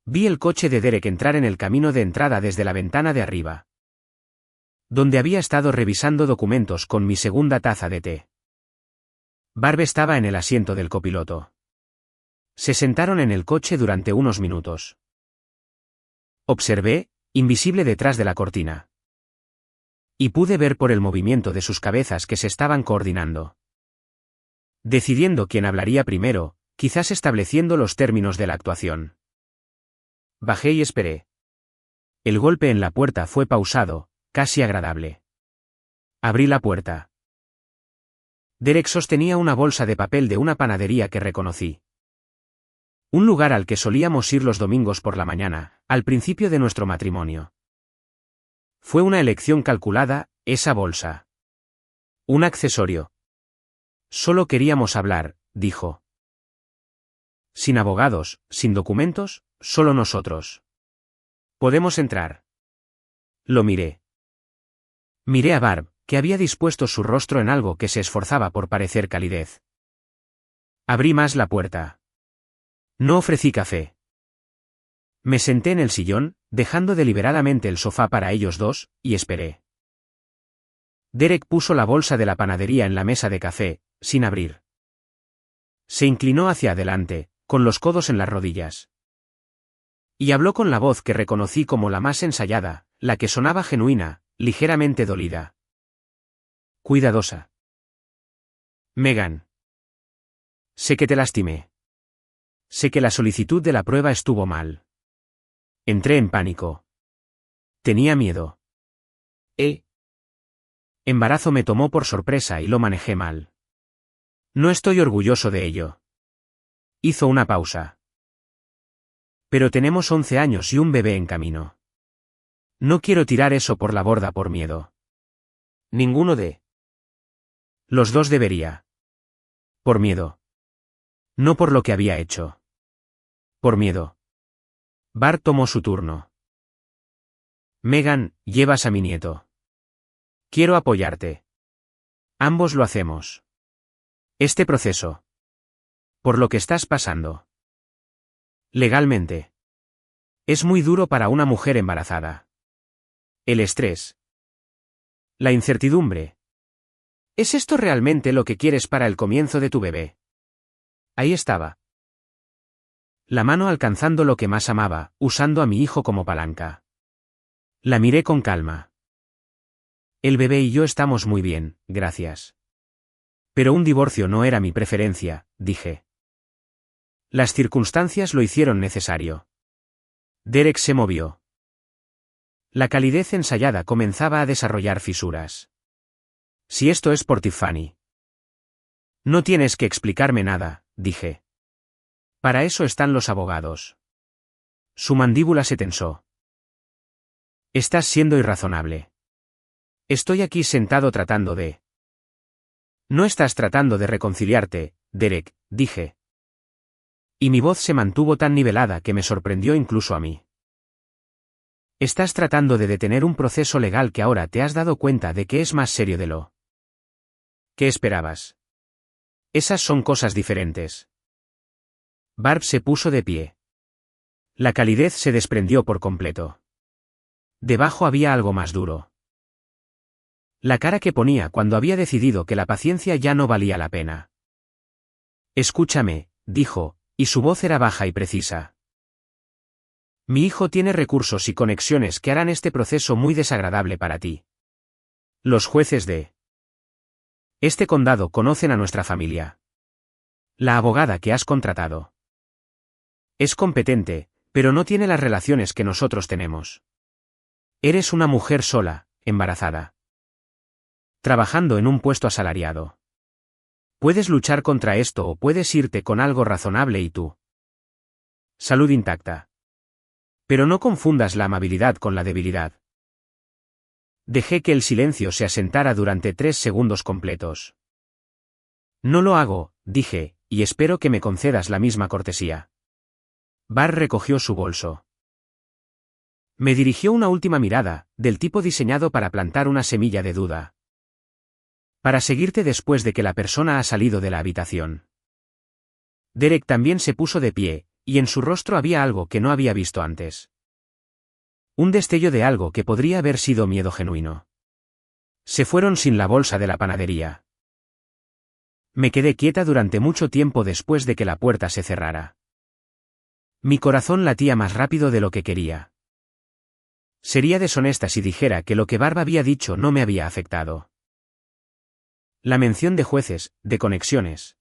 Vi el coche de Derek entrar en el camino de entrada desde la ventana de arriba, donde había estado revisando documentos con mi segunda taza de té. Barb estaba en el asiento del copiloto. Se sentaron en el coche durante unos minutos. Observé, invisible detrás de la cortina. Y pude ver por el movimiento de sus cabezas que se estaban coordinando. Decidiendo quién hablaría primero, quizás estableciendo los términos de la actuación. Bajé y esperé. El golpe en la puerta fue pausado, casi agradable. Abrí la puerta. Derek sostenía una bolsa de papel de una panadería que reconocí. Un lugar al que solíamos ir los domingos por la mañana, al principio de nuestro matrimonio. Fue una elección calculada, esa bolsa. Un accesorio. Solo queríamos hablar, dijo. Sin abogados, sin documentos, solo nosotros. ¿Podemos entrar? Lo miré. Miré a Barb, que había dispuesto su rostro en algo que se esforzaba por parecer calidez. Abrí más la puerta. No ofrecí café. Me senté en el sillón, dejando deliberadamente el sofá para ellos dos, y esperé. Derek puso la bolsa de la panadería en la mesa de café, sin abrir. Se inclinó hacia adelante, con los codos en las rodillas. Y habló con la voz que reconocí como la más ensayada, la que sonaba genuina, ligeramente dolida. Cuidadosa. Megan. Sé que te lastimé. Sé que la solicitud de la prueba estuvo mal. Entré en pánico. Tenía miedo. Embarazo me tomó por sorpresa y lo manejé mal. No estoy orgulloso de ello. Hizo una pausa. Pero tenemos 11 años y un bebé en camino. No quiero tirar eso por la borda por miedo. Ninguno de los dos debería. Por miedo. No por lo que había hecho. Por miedo. Bart tomó su turno. Megan, llevas a mi nieto. Quiero apoyarte. Ambos lo hacemos. Este proceso. Por lo que estás pasando. Legalmente. Es muy duro para una mujer embarazada. El estrés. La incertidumbre. ¿Es esto realmente lo que quieres para el comienzo de tu bebé? Ahí estaba. La mano alcanzando lo que más amaba, usando a mi hijo como palanca. La miré con calma. El bebé y yo estamos muy bien, gracias. Pero un divorcio no era mi preferencia, dije. Las circunstancias lo hicieron necesario. Derek se movió. La calidez ensayada comenzaba a desarrollar fisuras. Si esto es por Tiffany. No tienes que explicarme nada, dije. Para eso están los abogados. Su mandíbula se tensó. Estás siendo irrazonable. Estoy aquí sentado tratando de... No estás tratando de reconciliarte, Derek, dije. Y mi voz se mantuvo tan nivelada que me sorprendió incluso a mí. Estás tratando de detener un proceso legal que ahora te has dado cuenta de que es más serio de lo... ¿Qué esperabas? Esas son cosas diferentes. Barb se puso de pie. La calidez se desprendió por completo. Debajo había algo más duro. La cara que ponía cuando había decidido que la paciencia ya no valía la pena. Escúchame, dijo, y su voz era baja y precisa. Mi hijo tiene recursos y conexiones que harán este proceso muy desagradable para ti. Los jueces de este condado conocen a nuestra familia. La abogada que has contratado es competente, pero no tiene las relaciones que nosotros tenemos. Eres una mujer sola, embarazada, trabajando en un puesto asalariado. Puedes luchar contra esto o puedes irte con algo razonable y tú. Salud intacta. Pero no confundas la amabilidad con la debilidad. Dejé que el silencio se asentara durante 3 segundos completos. No lo hago, dije, y espero que me concedas la misma cortesía. Barr recogió su bolso. Me dirigió una última mirada, del tipo diseñado para plantar una semilla de duda. Para seguirte después de que la persona ha salido de la habitación. Derek también se puso de pie, y en su rostro había algo que no había visto antes. Un destello de algo que podría haber sido miedo genuino. Se fueron sin la bolsa de la panadería. Me quedé quieta durante mucho tiempo después de que la puerta se cerrara. Mi corazón latía más rápido de lo que quería. Sería deshonesta si dijera que lo que Barb había dicho no me había afectado. La mención de jueces, de conexiones.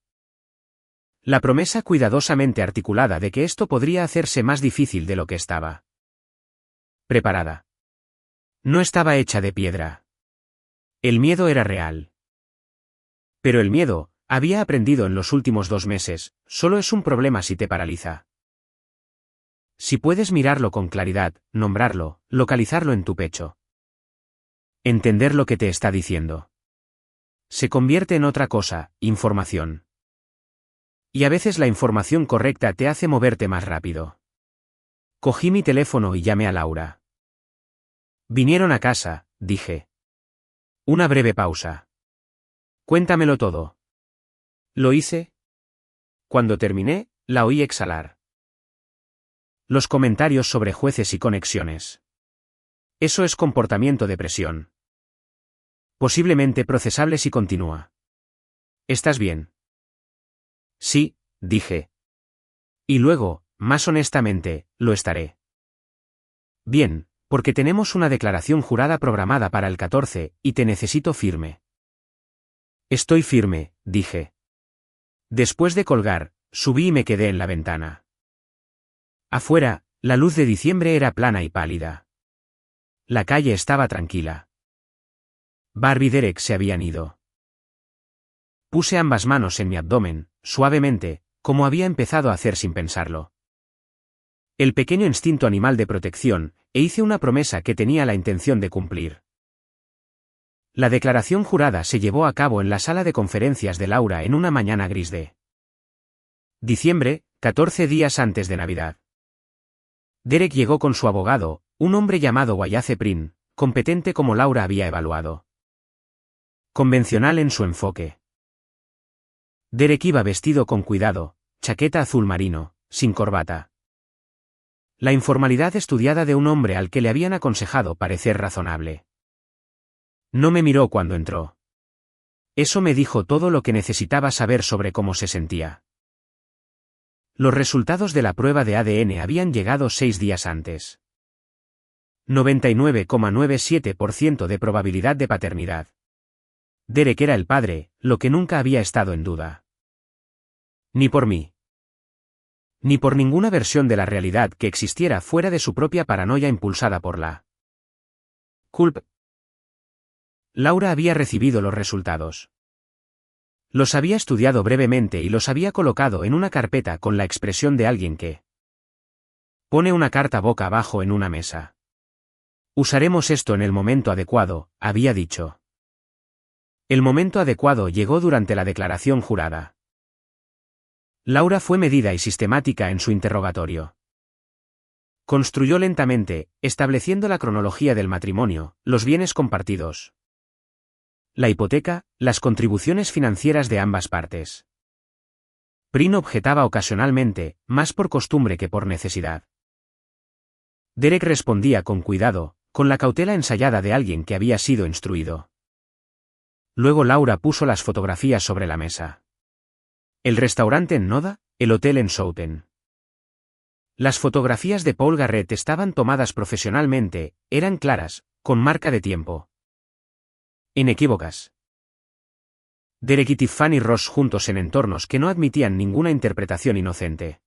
La promesa cuidadosamente articulada de que esto podría hacerse más difícil de lo que estaba. Preparada. No estaba hecha de piedra. El miedo era real. Pero el miedo, había aprendido en los últimos 2 meses, solo es un problema si te paraliza. Si puedes mirarlo con claridad, nombrarlo, localizarlo en tu pecho. Entender lo que te está diciendo. Se convierte en otra cosa, información. Y a veces la información correcta te hace moverte más rápido. Cogí mi teléfono y llamé a Laura. Vinieron a casa, dije. Una breve pausa. Cuéntamelo todo. ¿Lo hice? Cuando terminé, la oí exhalar. Los comentarios sobre jueces y conexiones. Eso es comportamiento de presión. Posiblemente procesable si continúa. ¿Estás bien? Sí, dije. Y luego, más honestamente, lo estaré. Bien, porque tenemos una declaración jurada programada para el 14, y te necesito firme. Estoy firme, dije. Después de colgar, subí y me quedé en la ventana. Afuera, la luz de diciembre era plana y pálida. La calle estaba tranquila. Barb y Derek se habían ido. Puse ambas manos en mi abdomen, suavemente, como había empezado a hacer sin pensarlo. El pequeño instinto animal de protección, e hice una promesa que tenía la intención de cumplir. La declaración jurada se llevó a cabo en la sala de conferencias de Laura en una mañana gris de diciembre, 14 días antes de Navidad. Derek llegó con su abogado, un hombre llamado Wayace Prin, competente como Laura había evaluado. Convencional en su enfoque. Derek iba vestido con cuidado, chaqueta azul marino, sin corbata. La informalidad estudiada de un hombre al que le habían aconsejado parecer razonable. No me miró cuando entró. Eso me dijo todo lo que necesitaba saber sobre cómo se sentía. Los resultados de la prueba de ADN habían llegado 6 días antes. 99,97% de probabilidad de paternidad. Derek era el padre, lo que nunca había estado en duda. Ni por mí. Ni por ninguna versión de la realidad que existiera fuera de su propia paranoia impulsada por la culpa. Laura había recibido los resultados. Los había estudiado brevemente y los había colocado en una carpeta con la expresión de alguien que pone una carta boca abajo en una mesa. Usaremos esto en el momento adecuado, había dicho. El momento adecuado llegó durante la declaración jurada. Laura fue medida y sistemática en su interrogatorio. Construyó lentamente, estableciendo la cronología del matrimonio, los bienes compartidos, la hipoteca, las contribuciones financieras de ambas partes. Prin objetaba ocasionalmente, más por costumbre que por necesidad. Derek respondía con cuidado, con la cautela ensayada de alguien que había sido instruido. Luego Laura puso las fotografías sobre la mesa. El restaurante en Noda, el hotel en Souten. Las fotografías de Paul Garrett estaban tomadas profesionalmente, eran claras, con marca de tiempo. Inequívocas. Derek y Tiffany Ross juntos en entornos que no admitían ninguna interpretación inocente.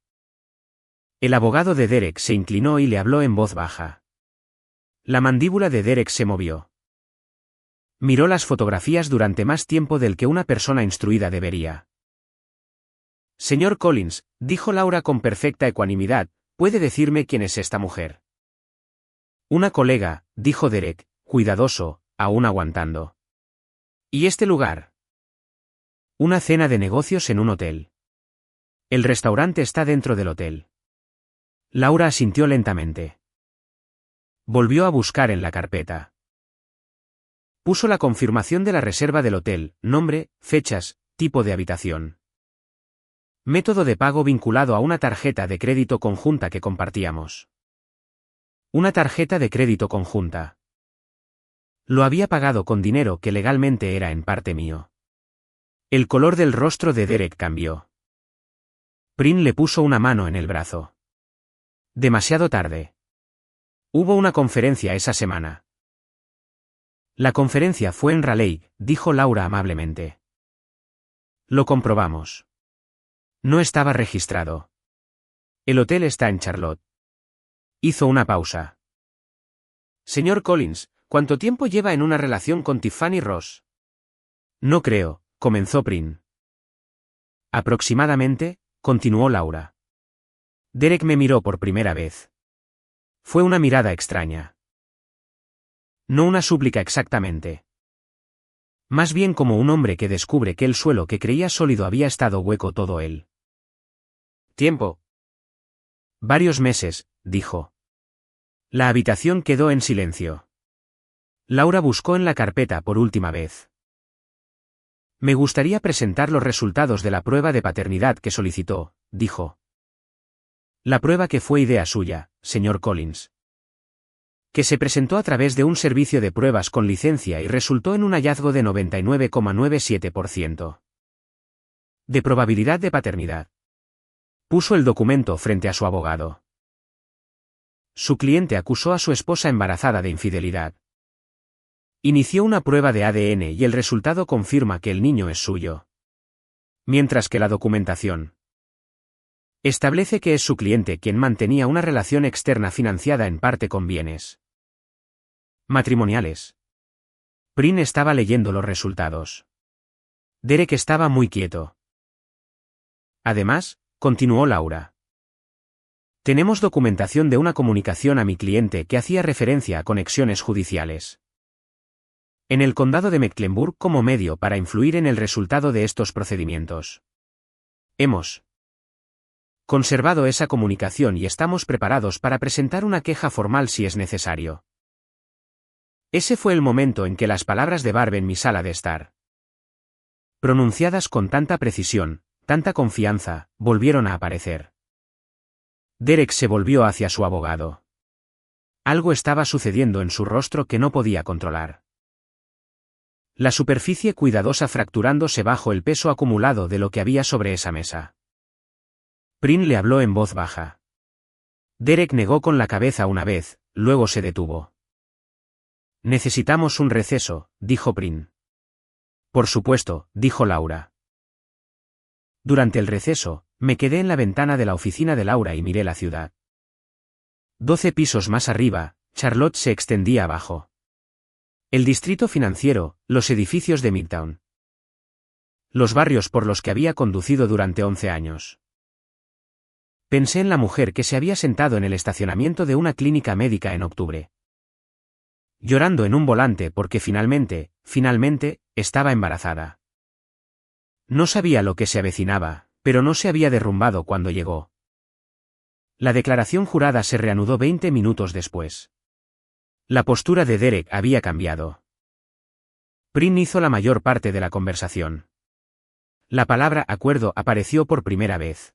El abogado de Derek se inclinó y le habló en voz baja. La mandíbula de Derek se movió. Miró las fotografías durante más tiempo del que una persona instruida debería. Señor Collins, dijo Laura con perfecta ecuanimidad, ¿puede decirme quién es esta mujer? Una colega, dijo Derek, cuidadoso, aún aguantando. ¿Y este lugar? Una cena de negocios en un hotel. El restaurante está dentro del hotel. Laura asintió lentamente. Volvió a buscar en la carpeta. Puso la confirmación de la reserva del hotel, nombre, fechas, tipo de habitación. Método de pago vinculado a una tarjeta de crédito conjunta que compartíamos. Una tarjeta de crédito conjunta. Lo había pagado con dinero que legalmente era en parte mío. El color del rostro de Derek cambió. Prin le puso una mano en el brazo. Demasiado tarde. Hubo una conferencia esa semana. La conferencia fue en Raleigh, dijo Laura amablemente. Lo comprobamos. No estaba registrado. El hotel está en Charlotte. Hizo una pausa. Señor Collins, ¿cuánto tiempo lleva en una relación con Tiffany Ross? No creo, comenzó Prin. Aproximadamente, continuó Laura. Derek me miró por primera vez. Fue una mirada extraña. No una súplica exactamente. Más bien como un hombre que descubre que el suelo que creía sólido había estado hueco todo él. Tiempo. Varios meses, dijo. La habitación quedó en silencio. Laura buscó en la carpeta por última vez. Me gustaría presentar los resultados de la prueba de paternidad que solicitó, dijo. La prueba que fue idea suya, señor Collins. Que se presentó a través de un servicio de pruebas con licencia y resultó en un hallazgo de 99,97%. De probabilidad de paternidad. Puso el documento frente a su abogado. Su cliente acusó a su esposa embarazada de infidelidad. Inició una prueba de ADN y el resultado confirma que el niño es suyo. Mientras que la documentación establece que es su cliente quien mantenía una relación externa financiada en parte con bienes matrimoniales. Prin estaba leyendo los resultados. Derek estaba muy quieto. Además, continuó Laura. Tenemos documentación de una comunicación a mi cliente que hacía referencia a conexiones judiciales en el condado de Mecklenburg como medio para influir en el resultado de estos procedimientos. Hemos conservado esa comunicación y estamos preparados para presentar una queja formal si es necesario. Ese fue el momento en que las palabras de Barb en mi sala de estar, pronunciadas con tanta precisión, tanta confianza, volvieron a aparecer. Derek se volvió hacia su abogado. Algo estaba sucediendo en su rostro que no podía controlar. La superficie cuidadosa fracturándose bajo el peso acumulado de lo que había sobre esa mesa. Prin le habló en voz baja. Derek negó con la cabeza una vez, luego se detuvo. Necesitamos un receso, dijo Prin. Por supuesto, dijo Laura. Durante el receso, me quedé en la ventana de la oficina de Laura y miré la ciudad. 12 pisos más arriba, Charlotte se extendía abajo. El distrito financiero, los edificios de Midtown. Los barrios por los que había conducido durante 11 años. Pensé en la mujer que se había sentado en el estacionamiento de una clínica médica en octubre. llorando en un volante porque finalmente, estaba embarazada. No sabía lo que se avecinaba, pero no se había derrumbado cuando llegó. La declaración jurada se reanudó 20 minutos después. La postura de Derek había cambiado. Prin hizo la mayor parte de la conversación. La palabra acuerdo apareció por primera vez.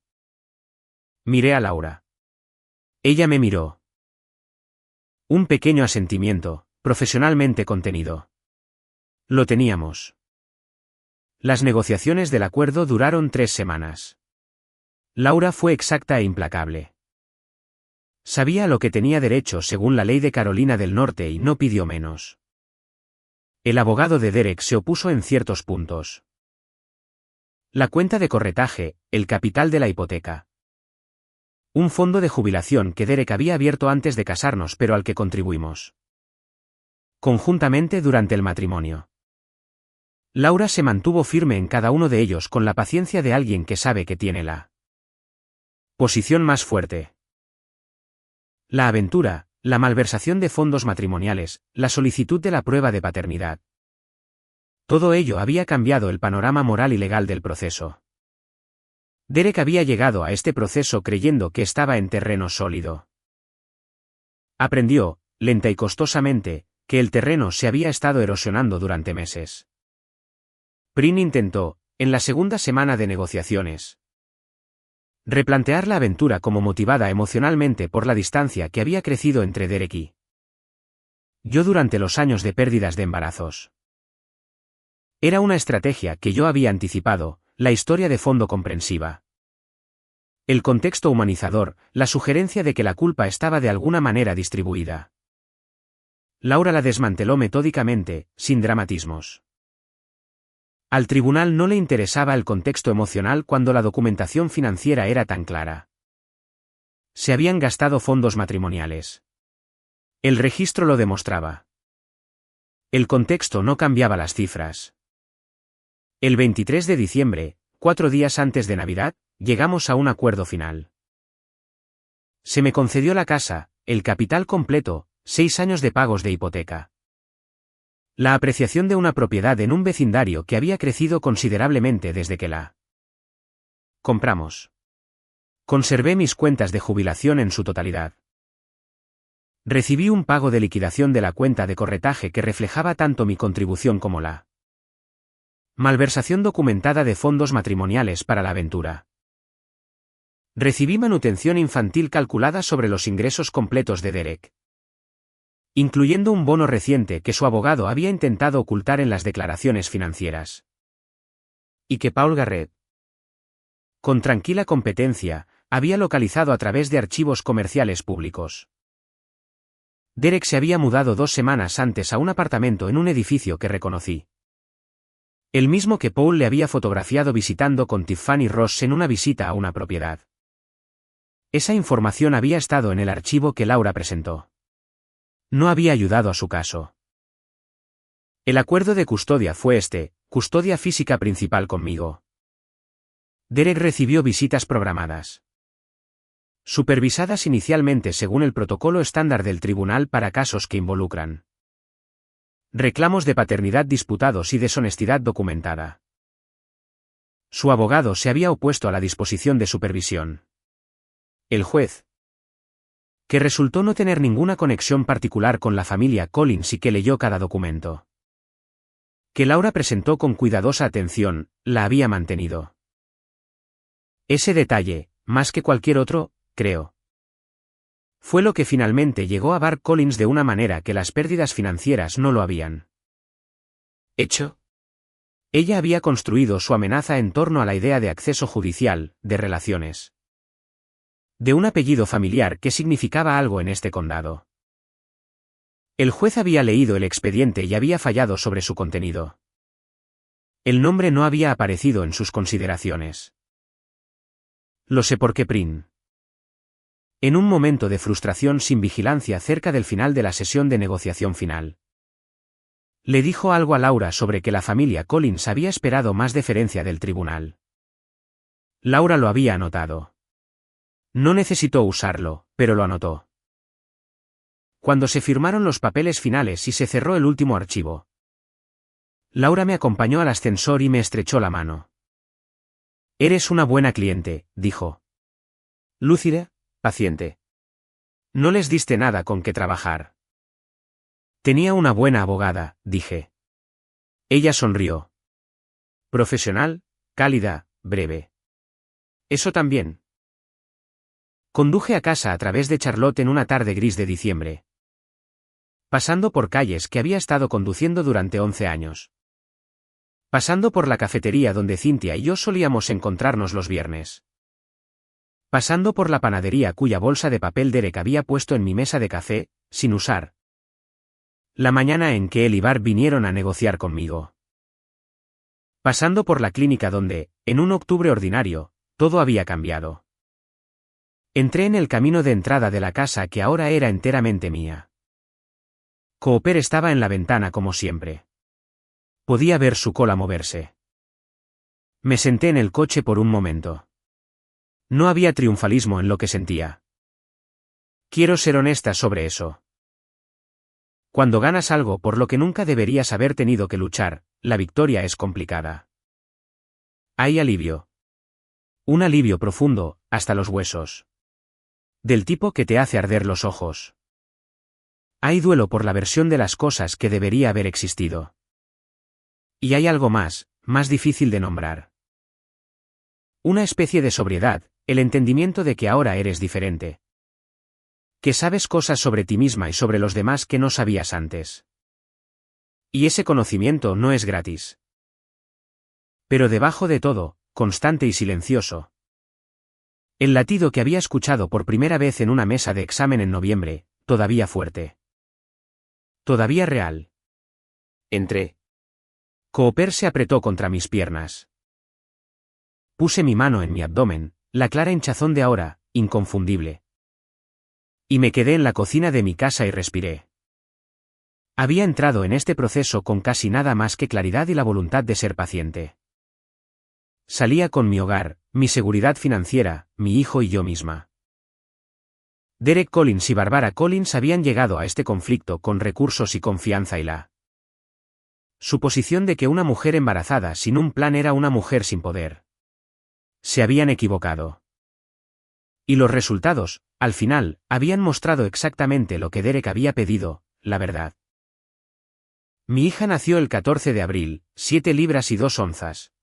Miré a Laura. Ella me miró. Un pequeño asentimiento, profesionalmente contenido. Lo teníamos. Las negociaciones del acuerdo duraron 3 semanas. Laura fue exacta e implacable. Sabía a lo que tenía derecho según la ley de Carolina del Norte y no pidió menos. El abogado de Derek se opuso en ciertos puntos. La cuenta de corretaje, el capital de la hipoteca. Un fondo de jubilación que Derek había abierto antes de casarnos pero al que contribuimos conjuntamente durante el matrimonio. Laura se mantuvo firme en cada uno de ellos con la paciencia de alguien que sabe que tiene la posición más fuerte. La aventura, la malversación de fondos matrimoniales, la solicitud de la prueba de paternidad. Todo ello había cambiado el panorama moral y legal del proceso. Derek había llegado a este proceso creyendo que estaba en terreno sólido. Aprendió, lenta y costosamente, que el terreno se había estado erosionando durante meses. Prin intentó, en la segunda semana de negociaciones, replantear la aventura como motivada emocionalmente por la distancia que había crecido entre Derek y yo durante los años de pérdidas de embarazos. Era una estrategia que yo había anticipado, la historia de fondo comprensiva. El contexto humanizador, la sugerencia de que la culpa estaba de alguna manera distribuida. Laura la desmanteló metódicamente, sin dramatismos. Al tribunal no le interesaba el contexto emocional cuando la documentación financiera era tan clara. Se habían gastado fondos matrimoniales. El registro lo demostraba. El contexto no cambiaba las cifras. El 23 de diciembre, 4 días antes de Navidad, llegamos a un acuerdo final. Se me concedió la casa, el capital completo, 6 años de pagos de hipoteca. La apreciación de una propiedad en un vecindario que había crecido considerablemente desde que la compramos. Conservé mis cuentas de jubilación en su totalidad. Recibí un pago de liquidación de la cuenta de corretaje que reflejaba tanto mi contribución como la malversación documentada de fondos matrimoniales para la aventura. Recibí manutención infantil calculada sobre los ingresos completos de Derek, incluyendo un bono reciente que su abogado había intentado ocultar en las declaraciones financieras. Y que Paul Garrett, con tranquila competencia, había localizado a través de archivos comerciales públicos. Derek se había mudado 2 semanas antes a un apartamento en un edificio que reconocí. El mismo que Paul le había fotografiado visitando con Tiffany Ross en una visita a una propiedad. Esa información había estado en el archivo que Laura presentó. No había ayudado a su caso. El acuerdo de custodia fue custodia física principal conmigo. Derek recibió visitas programadas, supervisadas inicialmente según el protocolo estándar del tribunal para casos que involucran reclamos de paternidad disputados y deshonestidad documentada. Su abogado se había opuesto a la disposición de supervisión. El juez, que resultó no tener ninguna conexión particular con la familia Collins y que leyó cada documento que Laura presentó con cuidadosa atención, la había mantenido. Ese detalle, más que cualquier otro, creo, fue lo que finalmente llegó a Bart Collins de una manera que las pérdidas financieras no lo habían hecho. Ella había construido su amenaza en torno a la idea de acceso judicial, de relaciones, de un apellido familiar que significaba algo en este condado. El juez había leído el expediente y había fallado sobre su contenido. El nombre no había aparecido en sus consideraciones. Lo sé porque Prin, en un momento de frustración sin vigilancia cerca del final de la sesión de negociación final, le dijo algo a Laura sobre que la familia Collins había esperado más deferencia del tribunal. Laura lo había anotado. No necesitó usarlo, pero lo anotó. Cuando se firmaron los papeles finales y se cerró el último archivo. Laura me acompañó al ascensor y me estrechó la mano. Eres una buena cliente, dijo. Lúcida, paciente. No les diste nada con que trabajar. Tenía una buena abogada, dije. Ella sonrió. Profesional, cálida, breve. Eso también. Conduje a casa a través de Charlotte en una tarde gris de diciembre. Pasando por calles que había estado conduciendo durante 11 años. Pasando por la cafetería donde Cynthia y yo solíamos encontrarnos los viernes. Pasando por la panadería cuya bolsa de papel Derek había puesto en mi mesa de café, sin usar. La mañana en que él y Barb vinieron a negociar conmigo. Pasando por la clínica donde, en un octubre ordinario, todo había cambiado. Entré en el camino de entrada de la casa que ahora era enteramente mía. Cooper estaba en la ventana como siempre. Podía ver su cola moverse. Me senté en el coche por un momento. No había triunfalismo en lo que sentía. Quiero ser honesta sobre eso. Cuando ganas algo por lo que nunca deberías haber tenido que luchar, la victoria es complicada. Hay alivio. Un alivio profundo, hasta los huesos. Del tipo que te hace arder los ojos. Hay duelo por la versión de las cosas que debería haber existido. Y hay algo más difícil de nombrar. Una especie de sobriedad, el entendimiento de que ahora eres diferente. Que sabes cosas sobre ti misma y sobre los demás que no sabías antes. Y ese conocimiento no es gratis. Pero debajo de todo, constante y silencioso. El latido que había escuchado por primera vez en una mesa de examen en noviembre, todavía fuerte. Todavía real. Entré. Cooper se apretó contra mis piernas. Puse mi mano en mi abdomen, la clara hinchazón de ahora, inconfundible. Y me quedé en la cocina de mi casa y respiré. Había entrado en este proceso con casi nada más que claridad y la voluntad de ser paciente. Salía con mi hogar, mi seguridad financiera, mi hijo y yo misma. Derek Collins y Barbara Collins habían llegado a este conflicto con recursos y confianza y la suposición de que una mujer embarazada sin un plan era una mujer sin poder. Se habían equivocado. Y los resultados, al final, habían mostrado exactamente lo que Derek había pedido, la verdad. Mi hija nació el 14 de abril, 7 libras y 2 onzas.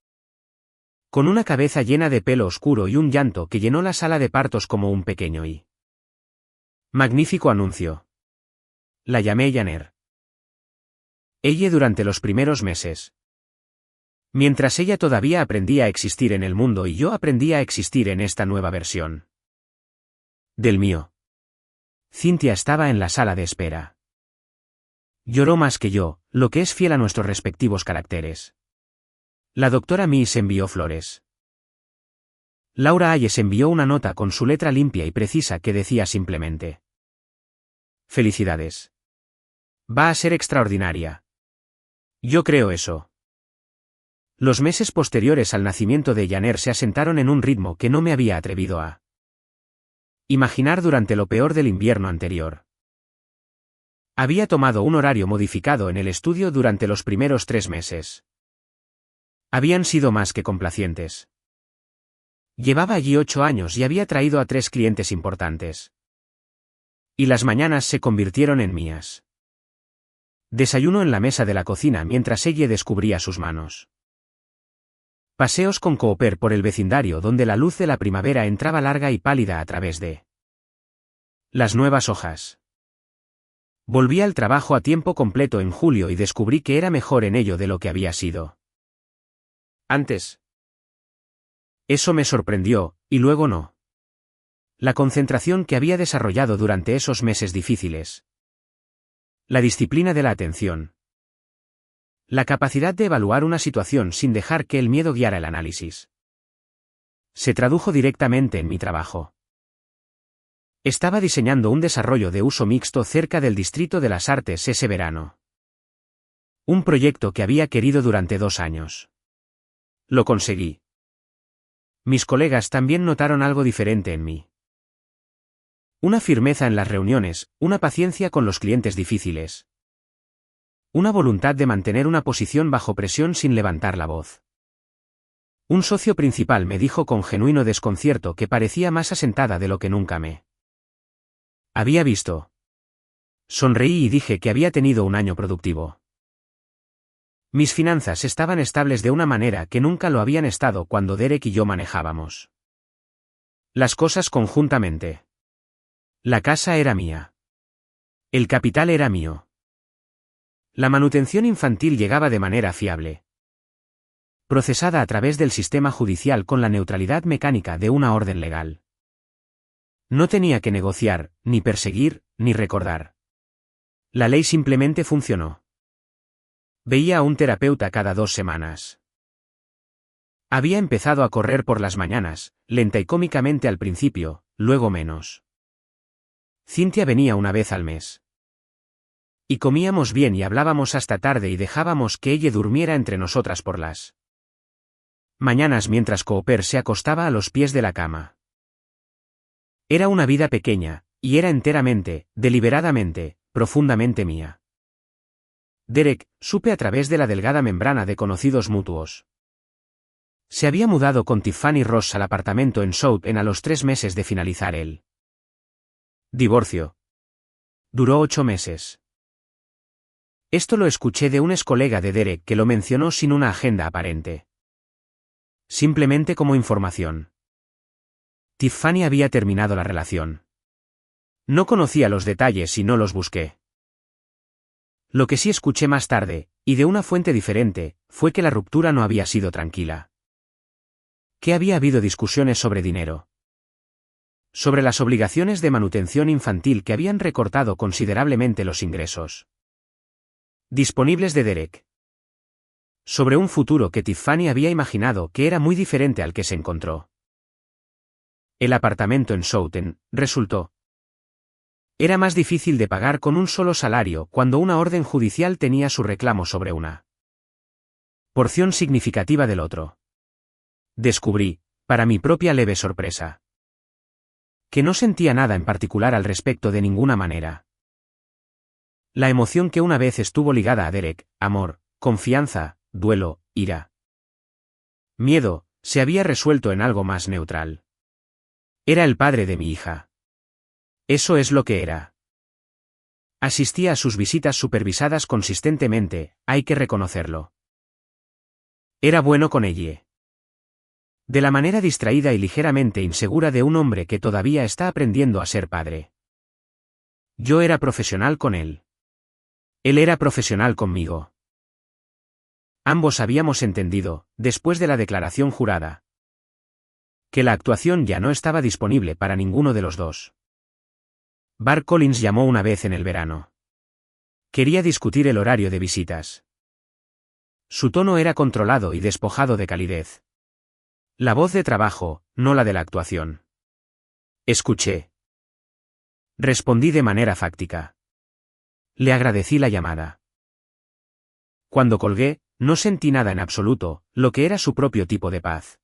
Con una cabeza llena de pelo oscuro y un llanto que llenó la sala de partos como un pequeño y magnífico anuncio. La llamé Janer. Ella durante los primeros meses. Mientras ella todavía aprendía a existir en el mundo y yo aprendía a existir en esta nueva versión. Del mío. Cynthia estaba en la sala de espera. Lloró más que yo, lo que es fiel a nuestros respectivos caracteres. La doctora Miss envió flores. Laura Hayes envió una nota con su letra limpia y precisa que decía simplemente: Felicidades. Va a ser extraordinaria. Yo creo eso. Los meses posteriores al nacimiento de Janer se asentaron en un ritmo que no me había atrevido a imaginar durante lo peor del invierno anterior. Había tomado un horario modificado en el estudio durante los primeros 3 meses. Habían sido más que complacientes. Llevaba allí 8 años y había traído a 3 clientes importantes. Y las mañanas se convirtieron en mías. Desayuno en la mesa de la cocina mientras ella descubría sus manos. Paseos con Cooper por el vecindario donde la luz de la primavera entraba larga y pálida a través de las nuevas hojas. Volví al trabajo a tiempo completo en julio y descubrí que era mejor en ello de lo que había sido antes. Eso me sorprendió, y luego no. La concentración que había desarrollado durante esos meses difíciles. La disciplina de la atención. La capacidad de evaluar una situación sin dejar que el miedo guiara el análisis. Se tradujo directamente en mi trabajo. Estaba diseñando un desarrollo de uso mixto cerca del Distrito de las Artes ese verano. Un proyecto que había querido durante 2 años. Lo conseguí. Mis colegas también notaron algo diferente en mí. Una firmeza en las reuniones, una paciencia con los clientes difíciles. Una voluntad de mantener una posición bajo presión sin levantar la voz. Un socio principal me dijo con genuino desconcierto que parecía más asentada de lo que nunca me había visto. Sonreí y dije que había tenido un año productivo. Mis finanzas estaban estables de una manera que nunca lo habían estado cuando Derek y yo manejábamos las cosas conjuntamente. La casa era mía. El capital era mío. La manutención infantil llegaba de manera fiable, procesada a través del sistema judicial con la neutralidad mecánica de una orden legal. No tenía que negociar, ni perseguir, ni recordar. La ley simplemente funcionó. Veía a un terapeuta cada 2 semanas. Había empezado a correr por las mañanas, lenta y cómicamente al principio, luego menos. Cynthia venía una vez al mes. Y comíamos bien y hablábamos hasta tarde y dejábamos que ella durmiera entre nosotras por las mañanas mientras Cooper se acostaba a los pies de la cama. Era una vida pequeña, y era enteramente, deliberadamente, profundamente mía. Derek, supe a través de la delgada membrana de conocidos mutuos. Se había mudado con Tiffany Ross al apartamento en South End a los 3 meses de finalizar el divorcio. Duró 8 meses. Esto lo escuché de un excolega de Derek que lo mencionó sin una agenda aparente. Simplemente como información. Tiffany había terminado la relación. No conocía los detalles y no los busqué. Lo que sí escuché más tarde, y de una fuente diferente, fue que la ruptura no había sido tranquila. Que había habido discusiones sobre dinero. Sobre las obligaciones de manutención infantil que habían recortado considerablemente los ingresos disponibles de Derek. Sobre un futuro que Tiffany había imaginado que era muy diferente al que se encontró. El apartamento en South End, resultó. Era más difícil de pagar con un solo salario cuando una orden judicial tenía su reclamo sobre una porción significativa del otro. Descubrí, para mi propia leve sorpresa, que no sentía nada en particular al respecto de ninguna manera. La emoción que una vez estuvo ligada a Derek, amor, confianza, duelo, ira, miedo, se había resuelto en algo más neutral. Era el padre de mi hija. Eso es lo que era. Asistía a sus visitas supervisadas consistentemente, hay que reconocerlo. Era bueno con ella. De la manera distraída y ligeramente insegura de un hombre que todavía está aprendiendo a ser padre. Yo era profesional con él. Él era profesional conmigo. Ambos habíamos entendido, después de la declaración jurada, que la actuación ya no estaba disponible para ninguno de los dos. Bart Collins llamó una vez en el verano. Quería discutir el horario de visitas. Su tono era controlado y despojado de calidez. La voz de trabajo, no la de la actuación. Escuché. Respondí de manera fáctica. Le agradecí la llamada. Cuando colgué, no sentí nada en absoluto, lo que era su propio tipo de paz.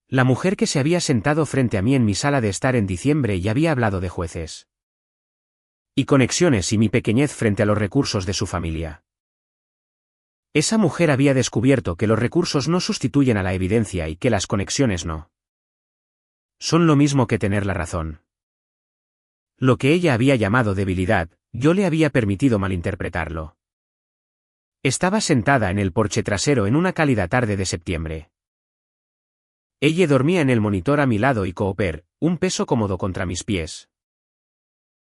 La mujer que se había sentado frente a mí en mi sala de estar en diciembre y había hablado de jueces y conexiones y mi pequeñez frente a los recursos de su familia. Esa mujer había descubierto que los recursos no sustituyen a la evidencia y que las conexiones no son lo mismo que tener la razón. Lo que ella había llamado debilidad, yo le había permitido malinterpretarlo. Estaba sentada en el porche trasero en una cálida tarde de septiembre. Ella dormía en el monitor a mi lado y Cooper, un peso cómodo contra mis pies.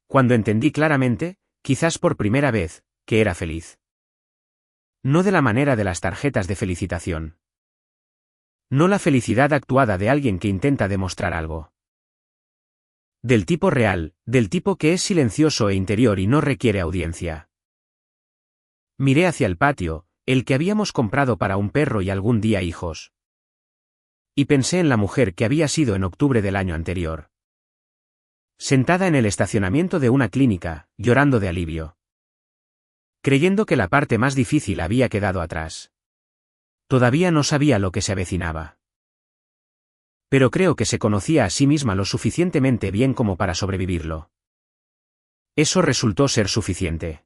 Cuando entendí claramente, quizás por primera vez, que era feliz. No de la manera de las tarjetas de felicitación. No la felicidad actuada de alguien que intenta demostrar algo. Del tipo real, del tipo que es silencioso e interior y no requiere audiencia. Miré hacia el patio, el que habíamos comprado para un perro y algún día hijos. Y pensé en la mujer que había sido en octubre del año anterior. Sentada en el estacionamiento de una clínica, llorando de alivio. Creyendo que la parte más difícil había quedado atrás. Todavía no sabía lo que se avecinaba. Pero creo que se conocía a sí misma lo suficientemente bien como para sobrevivirlo. Eso resultó ser suficiente.